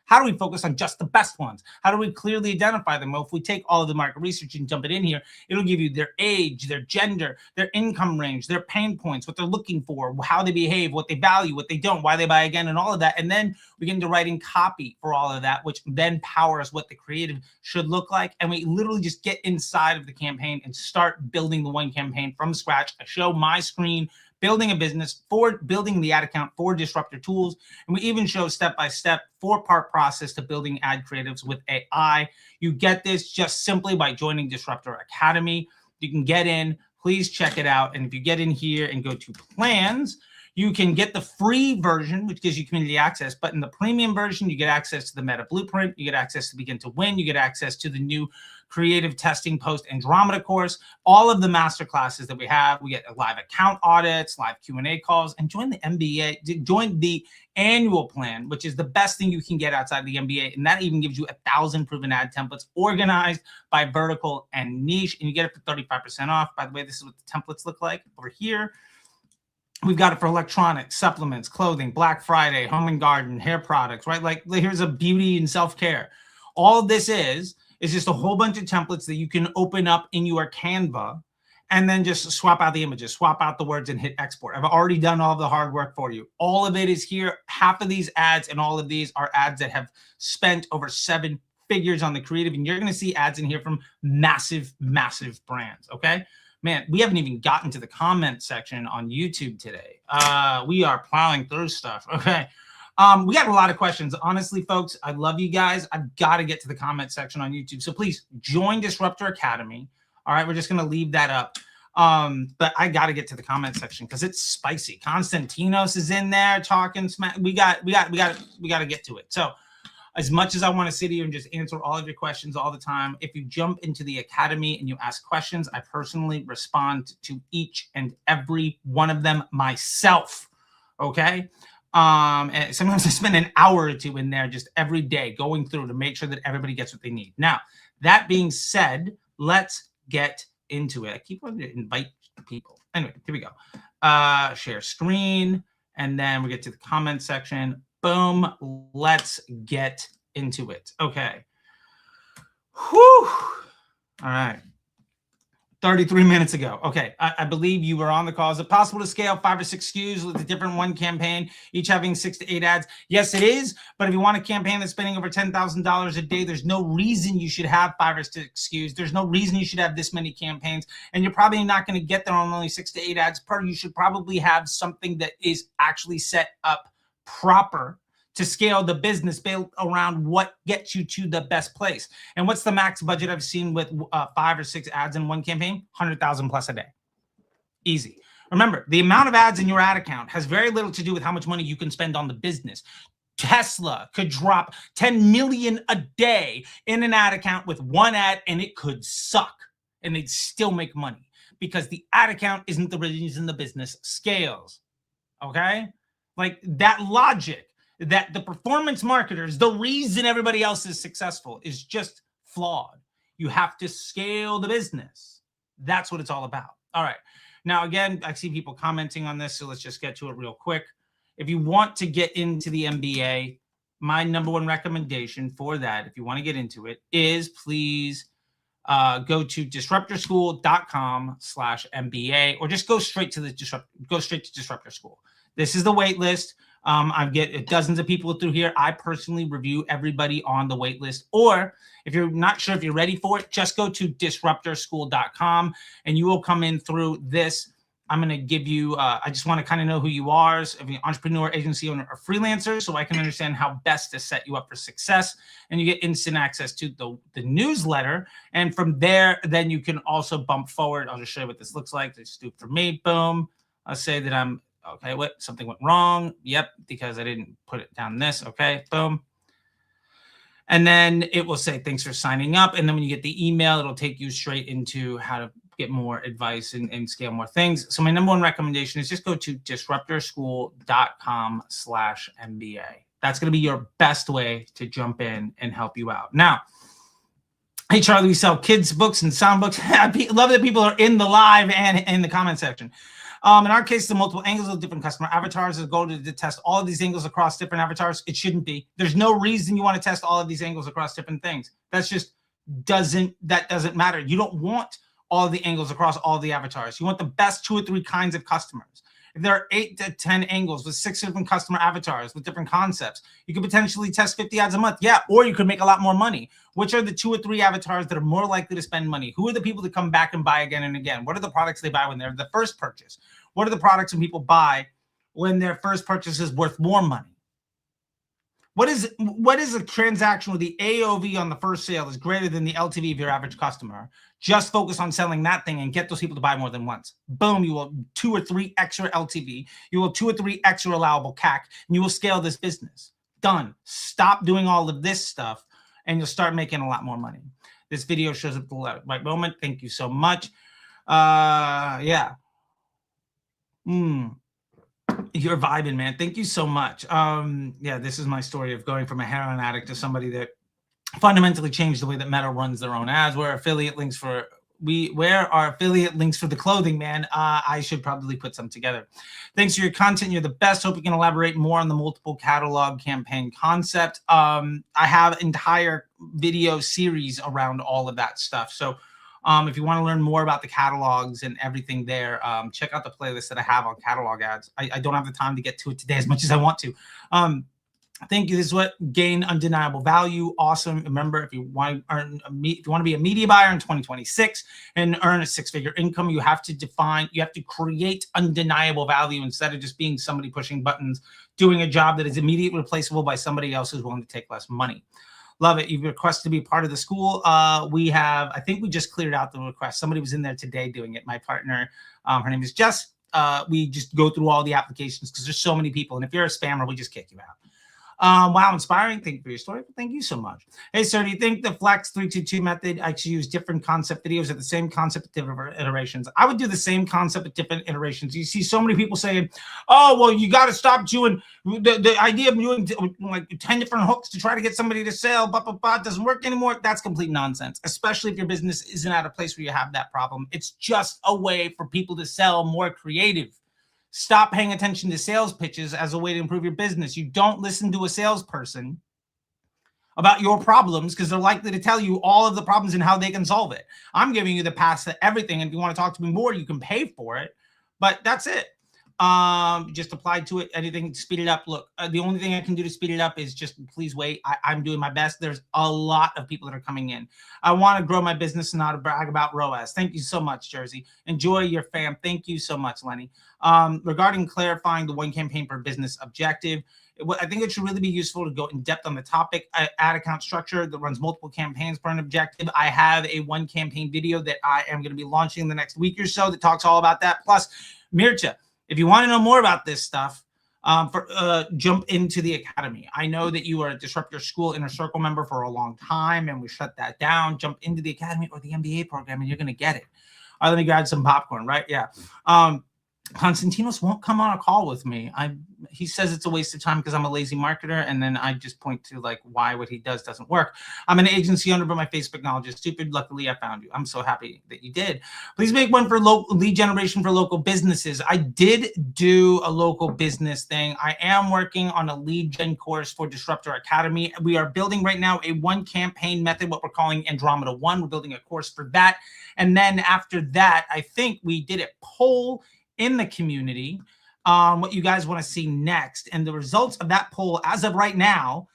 How do we focus on just the best ones? How do we clearly identify them? Well, if we take all of the market research and dump it in here, it'll give you their age, their gender, their income range, their pain points, what they're looking for, how they behave, what they value, what they don't, why they buy again, and all of that. And then we get into writing copy for all of that, which then powers what the creative should look like. And we literally just get inside of the campaign and start building the one campaign from scratch. I show my screen, building a business, for building the ad account for Disruptor Tools. And we even show step-by-step 4-part process to building ad creatives with AI. You get this just simply by joining Disruptor Academy. You can get in, please check it out. And if you get in here and go to plans, You can get the free version, which gives you community access, but in the premium version, you get access to the Meta Blueprint, you get access to Begin to Win, you get access to the new creative testing post Andromeda course, all of the master classes that we have. We get live account audits, live Q&A calls, and join the MBA, join the annual plan, which is the best thing you can get outside the MBA. And that even gives you 1,000 proven ad templates organized by vertical and niche. And you get it for 35% off. By the way, this is what the templates look like over here. We've got it for electronics, supplements, clothing, Black Friday, home and garden, hair products, right? Like here's a beauty and self-care. All of this is just a whole bunch of templates that you can open up in your Canva and then just swap out the images, swap out the words and hit export. I've already done all the hard work for you. All of it is here. Half of these ads and all of these are ads that have spent over 7 figures on the creative. And you're going to see ads in here from massive, massive brands. Okay. Man, we haven't even gotten to the comment section on YouTube today. We are plowing through stuff. Okay. We got a lot of questions. Honestly, folks, I love you guys. I've got to get to the comment section on YouTube. So please join Disruptor Academy. All right. We're just going to leave that up. But I got to get to the comment section because it's spicy. Konstantinos is in there talking smack. We got to get to it. So as much as I want to sit here and just answer all of your questions all the time, if you jump into the academy and you ask questions, I personally respond to each and every one of them myself. Okay. And sometimes I spend an hour or two in there just every day going through to make sure that everybody gets what they need. Now, that being said, let's get into it. I keep wanting to invite people. Anyway, here we go. Share screen, and then we get to the comment section. Boom. Let's get into it. Okay. Whew. All right. 33 minutes ago. Okay. I believe you were on the call. Is it possible to scale 5 or 6 SKUs with a different one campaign, each having 6 to 8 ads? Yes, it is. But if you want a campaign that's spending over $10,000 a day, there's no reason you should have 5 or 6 SKUs. There's no reason you should have this many campaigns. And you're probably not going to get there on only 6 to 8 ads per. You should probably have something that is actually set up proper to scale the business built around what gets you to the best place. And what's the max budget I've seen with 5 or 6 ads in one campaign? 100,000 plus a day. Easy. Remember, the amount of ads in your ad account has very little to do with how much money you can spend on the business. Tesla could drop 10 million a day in an ad account with one ad, and it could suck, and they'd still make money because the ad account isn't the reason the business scales. Okay? Like that logic that the performance marketers, the reason everybody else is successful is just flawed. You have to scale the business. That's what it's all about. All right. Now, again, I see people commenting on this, so let's just get to it real quick. If you want to get into the MBA, my number one recommendation for that, if you want to get into it, is please go to disruptorschool.com/MBA, or just go straight to Disruptor School. This is the wait list. I get dozens of people through here. I personally review everybody on the wait list. Or if you're not sure if you're ready for it, just go to disruptorschool.com and you will come in through this. I'm going to give you, I just want to kind of know who you are, if you're an entrepreneur, agency owner, or freelancer, so I can understand how best to set you up for success. And you get instant access to the newsletter. And from there, then you can also bump forward. I'll just show you what this looks like. Just do it for me. Boom. I'll say that I'm, okay, what? Something went wrong. Yep, because I didn't put it down this. Okay, boom. And then it will say, thanks for signing up. And then when you get the email, it'll take you straight into how to get more advice and scale more things. So my number one recommendation is just go to disruptorschool.com/MBA. That's going to be your best way to jump in and help you out. Now, hey, Charlie, we sell kids' books and sound books. I love that people are in the live and in the comment section. In our case, the multiple angles of different customer avatars. The goal to test all of these angles across different avatars. It shouldn't be. There's no reason you want to test all of these angles across different things. That doesn't matter. You don't want all of the angles across all the avatars. You want the best 2 or 3 kinds of customers. If there are 8 to 10 angles with 6 different customer avatars with different concepts, you could potentially test 50 ads a month. Yeah, or you could make a lot more money. Which are the 2 or 3 avatars that are more likely to spend money? Who are the people that come back and buy again and again? What are the products they buy when they're the first purchase? What are the products when people buy when their first purchase is worth more money? What is a transaction where the AOV on the first sale is greater than the LTV of your average customer? Just focus on selling that thing and get those people to buy more than once. Boom, you will 2 or 3 extra LTV. You will 2 or 3 extra allowable CAC, and you will scale this business. Done. Stop doing all of this stuff, and you'll start making a lot more money. This video shows up the right moment. Thank you so much. Yeah. You're vibing, man. Thank you so much. Yeah, this is my story of going from a heroin addict to somebody that fundamentally changed the way that Meta runs their own ads. Where are affiliate links for the clothing, man? I should probably put some together. Thanks for your content. You're the best. Hope you can elaborate more on the multiple catalog campaign concept. I have entire video series around all of that stuff. So if you want to learn more about the catalogs and everything there, check out the playlist that I have on catalog ads. I don't have the time to get to it today as much as I want to. Thank you. This is what gain undeniable value. Awesome. Remember, if you want to be a media buyer in 2026 and earn a 6-figure income, you have to create undeniable value instead of just being somebody pushing buttons, doing a job that is immediately replaceable by somebody else who's willing to take less money. Love it. You've requested to be part of the school. I think we just cleared out the request. Somebody was in there today doing it. My partner, her name is Jess. We just go through all the applications because there's so many people. And if you're a spammer, we just kick you out. Wow, inspiring. Thank you for your story. Thank you so much. Hey, sir, do you think the Flex 322 method actually use different concept videos at the same concept at different iterations? I would do the same concept at different iterations. You see so many people saying, oh, well, you got to stop doing the idea of doing like 10 different hooks to try to get somebody to sell, doesn't work anymore. That's complete nonsense, especially if your business isn't at a place where you have that problem. It's just a way for people to sell more creative. Stop paying attention to sales pitches as a way to improve your business. You don't listen to a salesperson about your problems because they're likely to tell you all of the problems and how they can solve it. I'm giving you the path to everything. And if you want to talk to me more, you can pay for it. But that's it. Just apply to it. Anything to speed it up. Look, the only thing I can do to speed it up is just please wait. I'm doing my best. There's a lot of people that are coming in. I want to grow my business and not to brag about ROAS. Thank you so much, Jersey. Enjoy your fam. Thank you so much, Lenny. Regarding clarifying the one campaign per business objective, I think it should really be useful to go in depth on the topic. Ad account structure that runs multiple campaigns per an objective. I have a one campaign video that I am going to be launching in the next week or so that talks all about that. Plus, Mircha, if you want to know more about this stuff, jump into the academy. I know that you are a Disrupt Your School Inner Circle member for a long time, and we shut that down. Jump into the academy or the MBA program, and you're going to get it. All right, let me grab some popcorn, right? Yeah. Konstantinos won't come on a call with me. He says it's a waste of time because I'm a lazy marketer, and then I just point to like why what he does doesn't work. I'm an agency owner, but my Facebook knowledge is stupid. Luckily, I found you. I'm so happy that you did. Please make one for local lead generation for local businesses. I did do a local business thing. I am working on a lead gen course for Disruptor Academy. We are building right now a one campaign method, what we're calling Andromeda 1. We're building a course for that. And then after that, I think we did a poll in the community what you guys want to see next, and the results of that poll as of right now,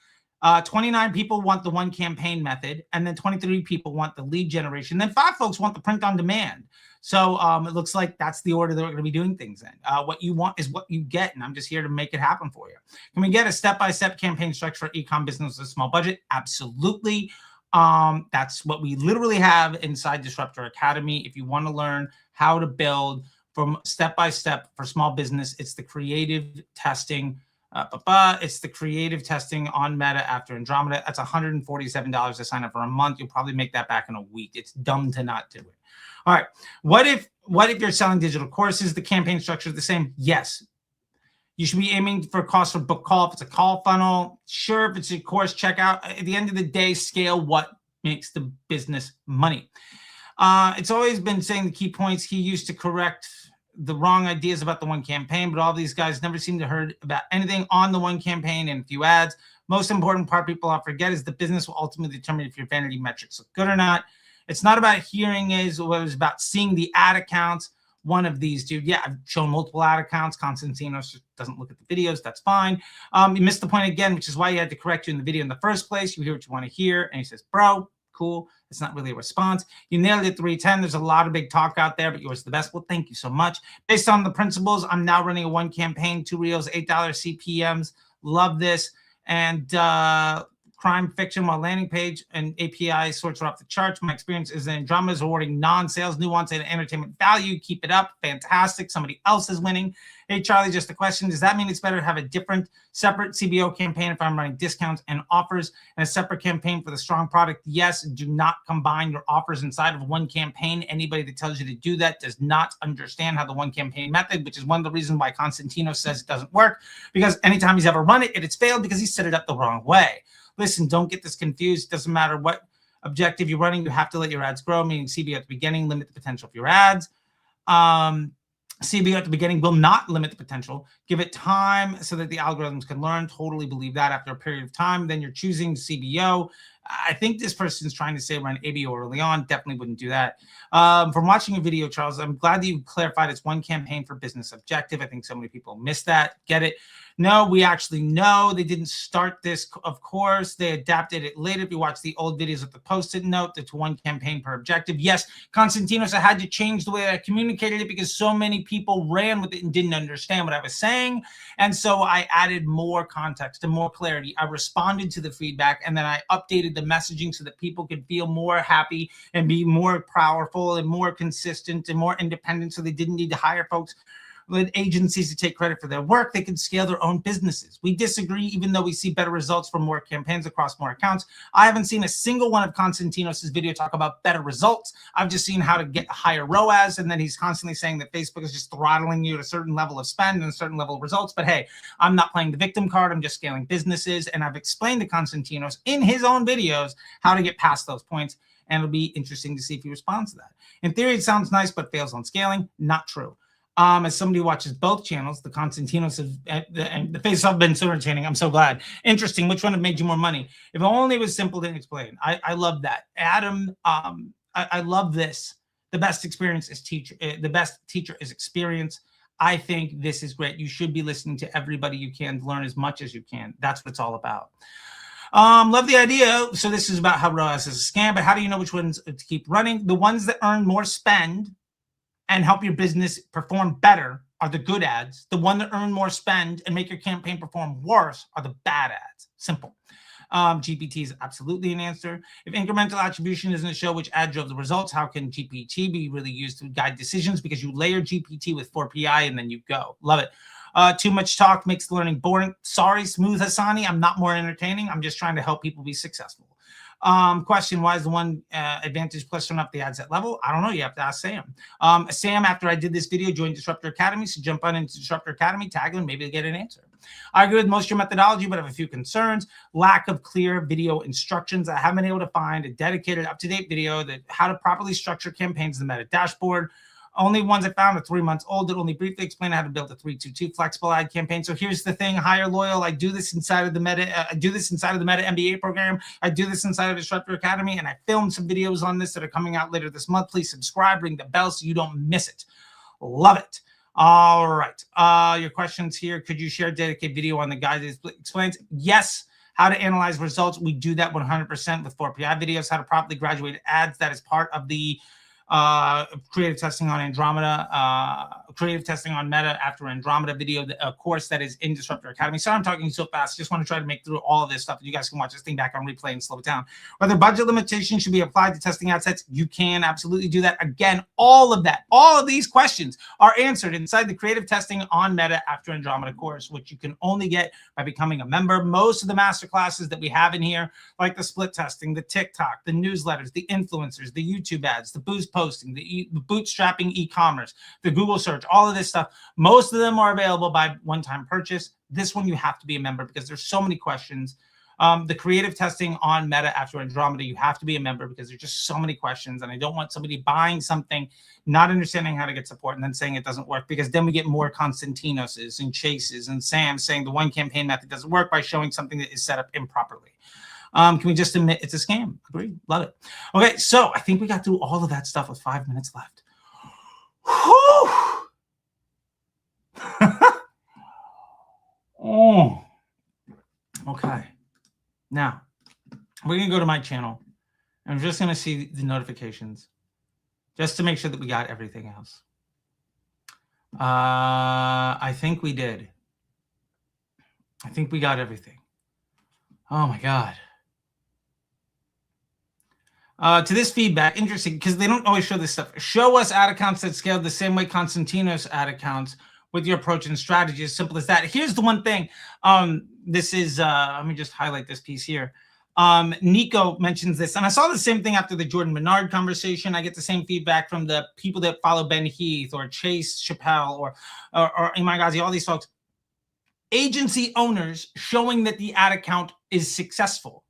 29 people want the one campaign method, and then 23 people want the lead generation, then 5 folks want the print on demand. So it looks like that's the order that we're going to be doing things in. What you want is what you get, and I'm just here to make it happen for you. Can we get a step-by-step campaign structure for e-com business with a small budget? Absolutely. That's what we literally have inside Disruptor Academy. If you want to learn how to build from step-by-step for small business, it's the creative testing. It's the creative testing on Meta after Andromeda. That's $147 to sign up for a month. You'll probably make that back in a week. It's dumb to not do it. All right. What if you're selling digital courses? The campaign structure is the same? Yes. You should be aiming for cost for book call. If it's a call funnel, sure. If it's a course checkout, at the end of the day, scale what makes the business money. It's always been saying the key points. He used to correct the wrong ideas about the one campaign, but all these guys never seem to heard about anything on the one campaign and a few ads. Most important part people often forget is the business will ultimately determine if your vanity metrics look good or not. It's not about hearing is what it's about seeing the ad accounts. One of these, dude. Yeah, I've shown multiple ad accounts. Konstantinos doesn't look at the videos. That's fine. You missed the point again, which is why he had to correct you in the video in the first place. You hear what you want to hear. And he says, bro, cool. It's not really a response. You nailed it 310. There's a lot of big talk out there, but yours is the best. Well, thank you so much. Based on the principles, I'm now running a one campaign, 2 reels, $8 CPMs. Love this. And crime fiction while landing page and API sorts are off the charts. My experience is that Andromeda is awarding non-sales nuance and entertainment value. Keep it up. Fantastic. Somebody else is winning. Hey, Charlie, just a question. Does that mean it's better to have a different, separate CBO campaign if I'm running discounts and offers and a separate campaign for the strong product? Yes. Do not combine your offers inside of one campaign. Anybody that tells you to do that does not understand how the one campaign method, which is one of the reasons why Constantino says it doesn't work, because anytime he's ever run it, it's failed because he set it up the wrong way. Listen, don't get this confused. It doesn't matter what objective you're running. You have to let your ads grow, meaning CBO at the beginning, limit the potential of your ads. CBO at the beginning will not limit the potential. Give it time so that the algorithms can learn. Totally believe that after a period of time. Then you're choosing CBO. I think this person's trying to say run ABO early on. Definitely wouldn't do that. From watching your video, Charles, I'm glad that you clarified it's one campaign for business objective. I think so many people miss that. Get it? No, we actually know they didn't start this. Of course, they adapted it later. If you watch the old videos with the post-it note, that's one campaign per objective. Yes, Konstantinos, I had to change the way I communicated it because so many people ran with it and didn't understand what I was saying. And so I added more context and more clarity. I responded to the feedback, and then I updated the messaging so that people could feel more happy and be more powerful and more consistent and more independent, so they didn't need to hire folks with agencies to take credit for their work. They can scale their own businesses. We disagree, even though we see better results from more campaigns across more accounts. I haven't seen a single one of Konstantinos' video talk about better results. I've just seen how to get higher ROAS, and then he's constantly saying that Facebook is just throttling you at a certain level of spend and a certain level of results. But hey, I'm not playing the victim card. I'm just scaling businesses, and I've explained to Konstantinos in his own videos how to get past those points, and it'll be interesting to see if he responds to that. In theory, it sounds nice, but fails on scaling. Not true. As somebody who watches both channels, the Konstantinos and the Face Off have been so entertaining. I'm so glad. Interesting. Which one have made you more money? If only it was simple to explain. I love that. Adam, I love this. The best experience is teacher. The best teacher is experience. I think this is great. You should be listening to everybody you can to learn as much as you can. That's what it's all about. Love the idea. So this is about how ROAS is a scam, but how do you know which ones to keep running? The ones that earn more spend and help your business perform better are the good ads. The one that earn more spend and make your campaign perform worse are the bad ads. Simple. GPT is absolutely an answer. If incremental attribution doesn't show which ad drove the results, how can GPT be really used to guide decisions? Because you layer GPT with 4PI and then you go. Love it. Too much talk makes learning boring. Sorry, Smooth Hassani. I'm not more entertaining. I'm just trying to help people be successful. Question, why is the one Advantage Plus turn up the ad set level? I don't know. You have to ask Sam. Sam, after I did this video, joined Disruptor Academy. So jump on into Disruptor Academy, tag him, maybe get an answer. I agree with most of your methodology, but I have a few concerns. Lack of clear video instructions. I haven't been able to find a dedicated, up-to-date video that how to properly structure campaigns in the Meta dashboard. Only ones I found are 3 months old that only briefly explain how to build a 3-2-2 flexible ad campaign. So here's the thing, Higher Loyal. I do this inside of the Meta. I do this inside of the Meta MBA program. I do this inside of Disruptor Academy, and I filmed some videos on this that are coming out later this month. Please subscribe, ring the bell so you don't miss it. Love it. All right. Your questions here. Could you share a dedicated video on the guide that explains? Yes. How to analyze results. We do that 100% with 4PI videos. How to properly graduate ads. That is part of the creative testing on Andromeda, creative testing on Meta after Andromeda video, a course that is in Disruptor Academy. Sorry I'm talking so fast. Just want to try to make through all of this stuff. You guys can watch this thing back on replay and slow it down. Whether budget limitations should be applied to testing ad sets, you can absolutely do that. Again, all of that, all of these questions are answered inside the creative testing on Meta after Andromeda course, which you can only get by becoming a member. Most of the master classes that we have in here, like the split testing, the TikTok, the newsletters, the influencers, the YouTube ads, the boost posting, the bootstrapping e-commerce, the Google search, all of this stuff. Most of them are available by one-time purchase. This one you have to be a member because there's so many questions. The creative testing on Meta after Andromeda, you have to be a member because there's just so many questions. And I don't want somebody buying something, not understanding how to get support, and then saying it doesn't work, because then we get more Konstantinoses and Chases and Sam saying the one campaign method doesn't work by showing something that is set up improperly. Can we just admit it's a scam? Agree. Love it. Okay, so I think we got through all of that stuff with 5 minutes left. Oh. Okay. Now, we're going to go to my channel. And I'm just going to see the notifications just to make sure that we got everything else. I think we did. I think we got everything. Oh my God. To this feedback, interesting, because they don't always show this stuff. Show us ad accounts that scaled the same way Constantinos ad accounts with your approach and strategy. As simple as that. Here's the one thing. This is, let me just highlight this piece here. Nico mentions this, and I saw the same thing after the Jordan Menard conversation. I get the same feedback from the people that follow Ben Heath or Chase Chappelle or Iman Ghazi, all these folks. Agency owners showing that the ad account is successful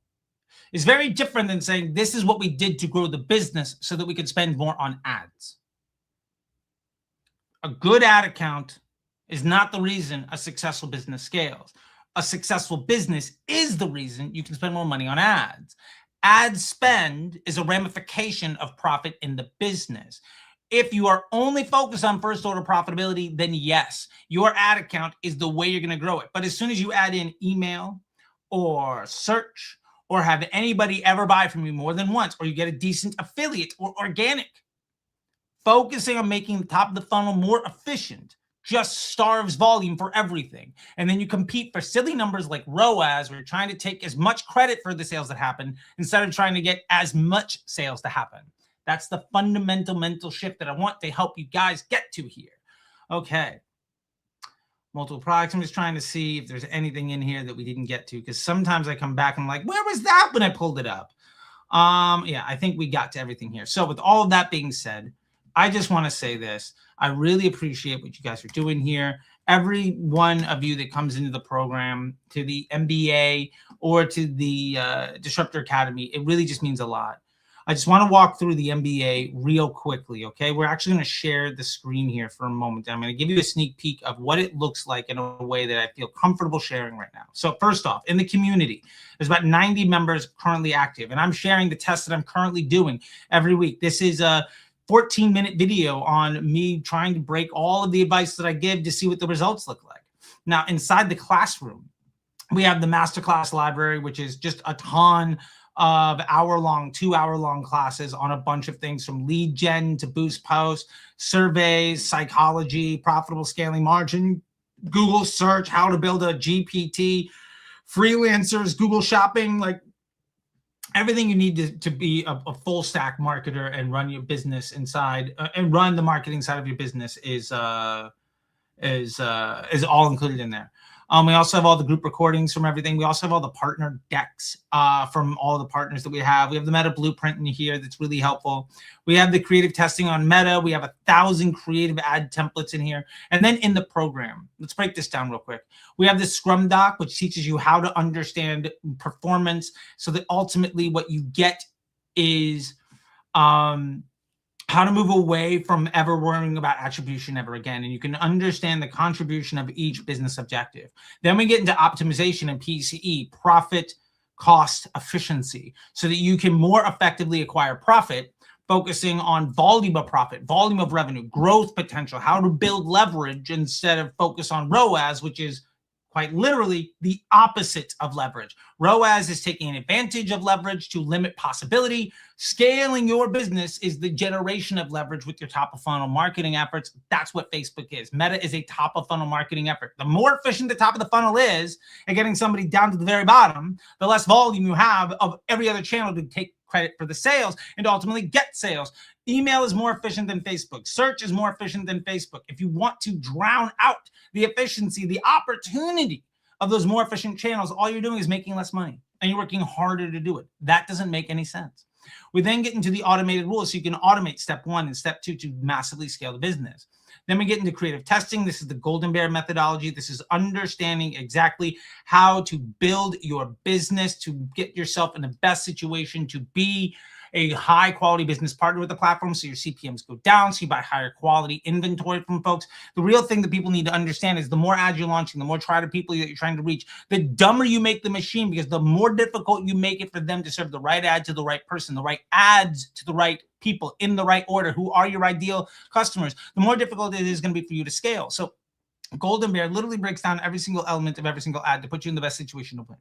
is very different than saying this is what we did to grow the business so that we could spend more on ads. A good ad account is not the reason a successful business scales. A successful business is the reason you can spend more money on ads. Ad spend is a ramification of profit in the business. If you are only focused on first order profitability, then yes, your ad account is the way you're going to grow it. But as soon as you add in email or search or have anybody ever buy from you more than once, or you get a decent affiliate or organic, focusing on making the top of the funnel more efficient just starves volume for everything. And then you compete for silly numbers like ROAS, where you're trying to take as much credit for the sales that happen instead of trying to get as much sales to happen. That's the fundamental mental shift that I want to help you guys get to here. Okay. Multiple products. I'm just trying to see if there's anything in here that we didn't get to, because sometimes I come back and I'm like, where was that when I pulled it up? Yeah, I think we got to everything here. So with all of that being said, I just want to say this. I really appreciate what you guys are doing here. Every one of you that comes into the program, to the MBA or to the Disruptor Academy, it really just means a lot. I just want to walk through the MBA real quickly, okay? We're actually going to share the screen here for a moment. I'm going to give you a sneak peek of what it looks like in a way that I feel comfortable sharing right now. So first off, in the community, there's about 90 members currently active, and I'm sharing the tests that I'm currently doing every week. This is a 14-minute video on me trying to break all of the advice that I give to see what the results look like. Now, inside the classroom, we have the masterclass library, which is just a ton of hour-long, 2-hour-long classes on a bunch of things, from lead gen to boost posts, surveys, psychology, profitable scaling margin, Google search, how to build a GPT, freelancers, Google shopping, like everything you need to be a full stack marketer and run your business inside and run the marketing side of your business is all included in there. We also have all the group recordings from everything. We also have all the partner decks from all the partners that we have. We have the Meta Blueprint in here that's really helpful. We have the creative testing on Meta. We have 1,000 creative ad templates in here. And then in the program, let's break this down real quick. We have the Scrum Doc, which teaches you how to understand performance so that ultimately what you get is how to move away from ever worrying about attribution ever again. And you can understand the contribution of each business objective. Then we get into optimization and PCE, profit, cost, efficiency, so that you can more effectively acquire profit, focusing on volume of profit, volume of revenue, growth potential, how to build leverage instead of focus on ROAS, which is quite literally the opposite of leverage. ROAS is taking advantage of leverage to limit possibility. Scaling your business is the generation of leverage with your top of funnel marketing efforts. That's what Facebook is. Meta is a top of funnel marketing effort. The more efficient the top of the funnel is at getting somebody down to the very bottom, the less volume you have of every other channel to take credit for the sales and ultimately get sales. Email is more efficient than Facebook. Search is more efficient than Facebook. If you want to drown out the efficiency, the opportunity of those more efficient channels, all you're doing is making less money and you're working harder to do it. That doesn't make any sense. We then get into the automated rules so you can automate step 1 and step 2 to massively scale the business. Then we get into creative testing. This is the Golden Bear methodology. This is understanding exactly how to build your business to get yourself in the best situation to be a high quality business partner with the platform so your CPMs go down, so you buy higher quality inventory from folks. The real thing that people need to understand is the more ads you're launching, the more tried people that you're trying to reach, the dumber you make the machine, because the more difficult you make it for them to serve the right ad to the right person, the right ads to the right people in the right order, who are your ideal customers, the more difficult it is going to be for you to scale. So Golden Bear literally breaks down every single element of every single ad to put you in the best situation to win.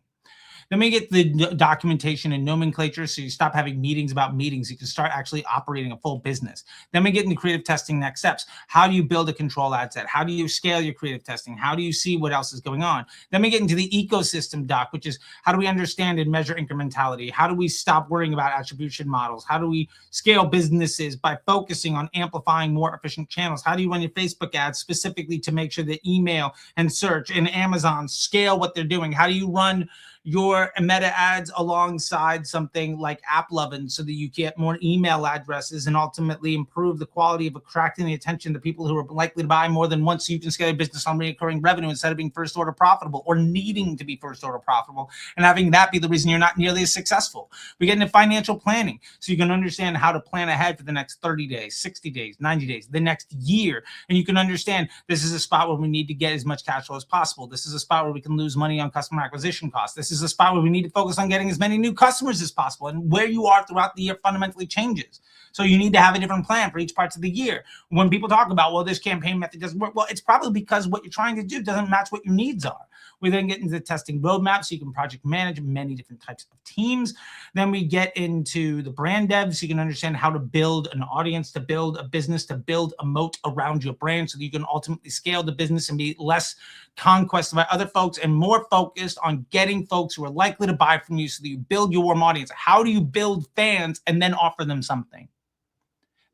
Then we get the documentation and nomenclature, so you stop having meetings about meetings. You can start actually operating a full business. Then we get into creative testing next steps. How do you build a control ad set? How do you scale your creative testing? How do you see what else is going on? Then we get into the ecosystem doc, which is how do we understand and measure incrementality? How do we stop worrying about attribution models? How do we scale businesses by focusing on amplifying more efficient channels? How do you run your Facebook ads specifically to make sure that email and search and Amazon scale what they're doing? How do you run your meta ads alongside something like AppLovin so that you get more email addresses and ultimately improve the quality of attracting the attention to people who are likely to buy more than once, so you can scale your business on recurring revenue instead of being first order profitable or needing to be first order profitable and having that be the reason you're not nearly as successful. We get into financial planning so you can understand how to plan ahead for the next 30 days, 60 days, 90 days, the next year. And you can understand this is a spot where we need to get as much cash flow as possible. This is a spot where we can lose money on customer acquisition costs. This is a spot where we need to focus on getting as many new customers as possible, and where you are throughout the year fundamentally changes. So you need to have a different plan for each parts of the year. When people talk about, well, this campaign method doesn't work, well, it's probably because what you're trying to do doesn't match what your needs are. We then get into the testing roadmap so you can project manage many different types of teams. Then we get into the brand dev so you can understand how to build an audience, to build a business, to build a moat around your brand so that you can ultimately scale the business and be less conquested by other folks and more focused on getting folks who are likely to buy from you so that you build your warm audience. How do you build fans and then offer them something?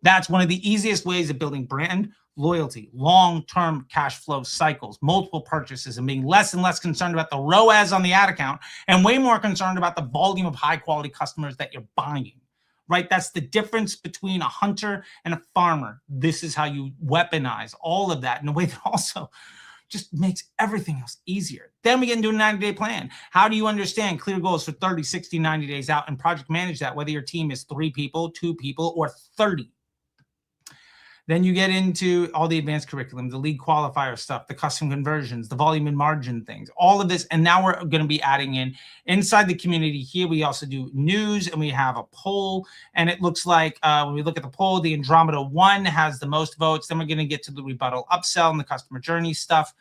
That's one of the easiest ways of building brand loyalty, long-term cash flow cycles, multiple purchases, and being less and less concerned about the ROAS on the ad account and way more concerned about the volume of high-quality customers that you're buying, right? That's the difference between a hunter and a farmer. This is how you weaponize all of that in a way that also just makes everything else easier. Then we get into a 90-day plan. How do you understand clear goals for 30, 60, 90 days out and project manage that, whether your team is 3 people, 2 people, or 30? Then you get into all the advanced curriculum, the lead qualifier stuff, the custom conversions, the volume and margin things, all of this. And now we're going to be adding in inside the community here. We also do news and we have a poll. And it looks like when we look at the poll, the Andromeda 1 has the most votes. Then we're going to get to the rebuttal upsell and the customer journey stuff.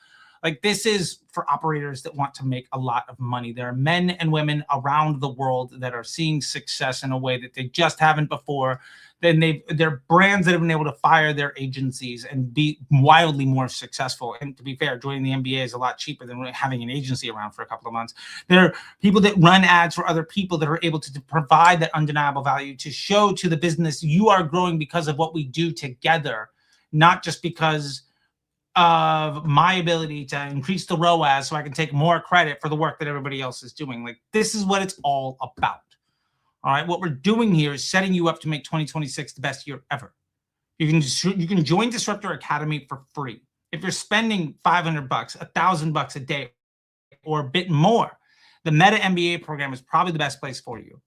Like, this is for operators that want to make a lot of money. There are men and women around the world that are seeing success in a way that they just haven't before. Then they're brands that have been able to fire their agencies and be wildly more successful. And to be fair, joining the NBA is a lot cheaper than having an agency around for a couple of months. There are people that run ads for other people that are able to provide that undeniable value to show to the business you are growing because of what we do together, not just because of my ability to increase the ROAS so I can take more credit for the work that everybody else is doing. Like, this is what it's all about. All right, what we're doing here is setting you up to make 2026 the best year ever. You can join Disruptor Academy for free. If you're spending $500, $1,000 a day, or a bit more, the Meta MBA program is probably the best place for you.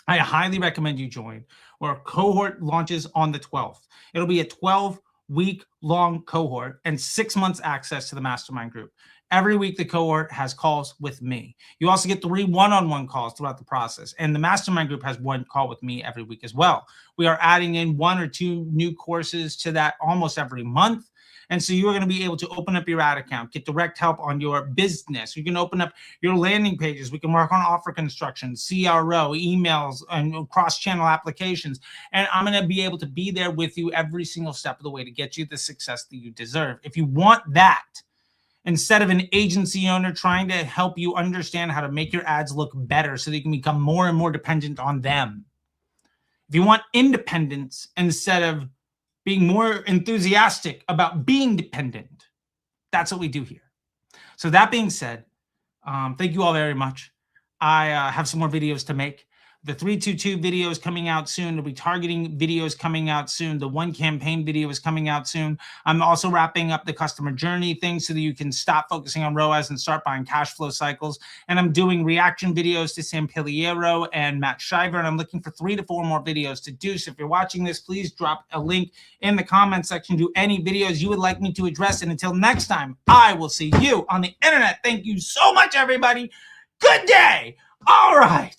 I highly recommend you join, where a cohort launches on the 12th. It'll be a 12-week-long cohort and 6 months access to the mastermind group. Every week, the cohort has calls with me. You also get 3 one-on-one calls throughout the process. And the mastermind group has 1 call with me every week as well. We are adding in 1 or 2 new courses to that almost every month. And so you are going to be able to open up your ad account, get direct help on your business. You can open up your landing pages. We can work on offer construction, CRO, emails, and cross-channel applications. And I'm going to be able to be there with you every single step of the way to get you the success that you deserve. If you want that, instead of an agency owner trying to help you understand how to make your ads look better so that you can become more and more dependent on them. If you want independence instead of being more enthusiastic about being dependent, that's what we do here. So that being said, thank you all very much. I have some more videos to make. The 322 video is coming out soon. The retargeting video is coming out soon. The one campaign video is coming out soon. I'm also wrapping up the customer journey thing so that you can stop focusing on ROAS and start buying cash flow cycles. And I'm doing reaction videos to Sam Piliero and Matt Shiver. And I'm looking for 3 to 4 more videos to do. So if you're watching this, please drop a link in the comment section to any videos you would like me to address. And until next time, I will see you on the internet. Thank you so much, everybody. Good day. All right.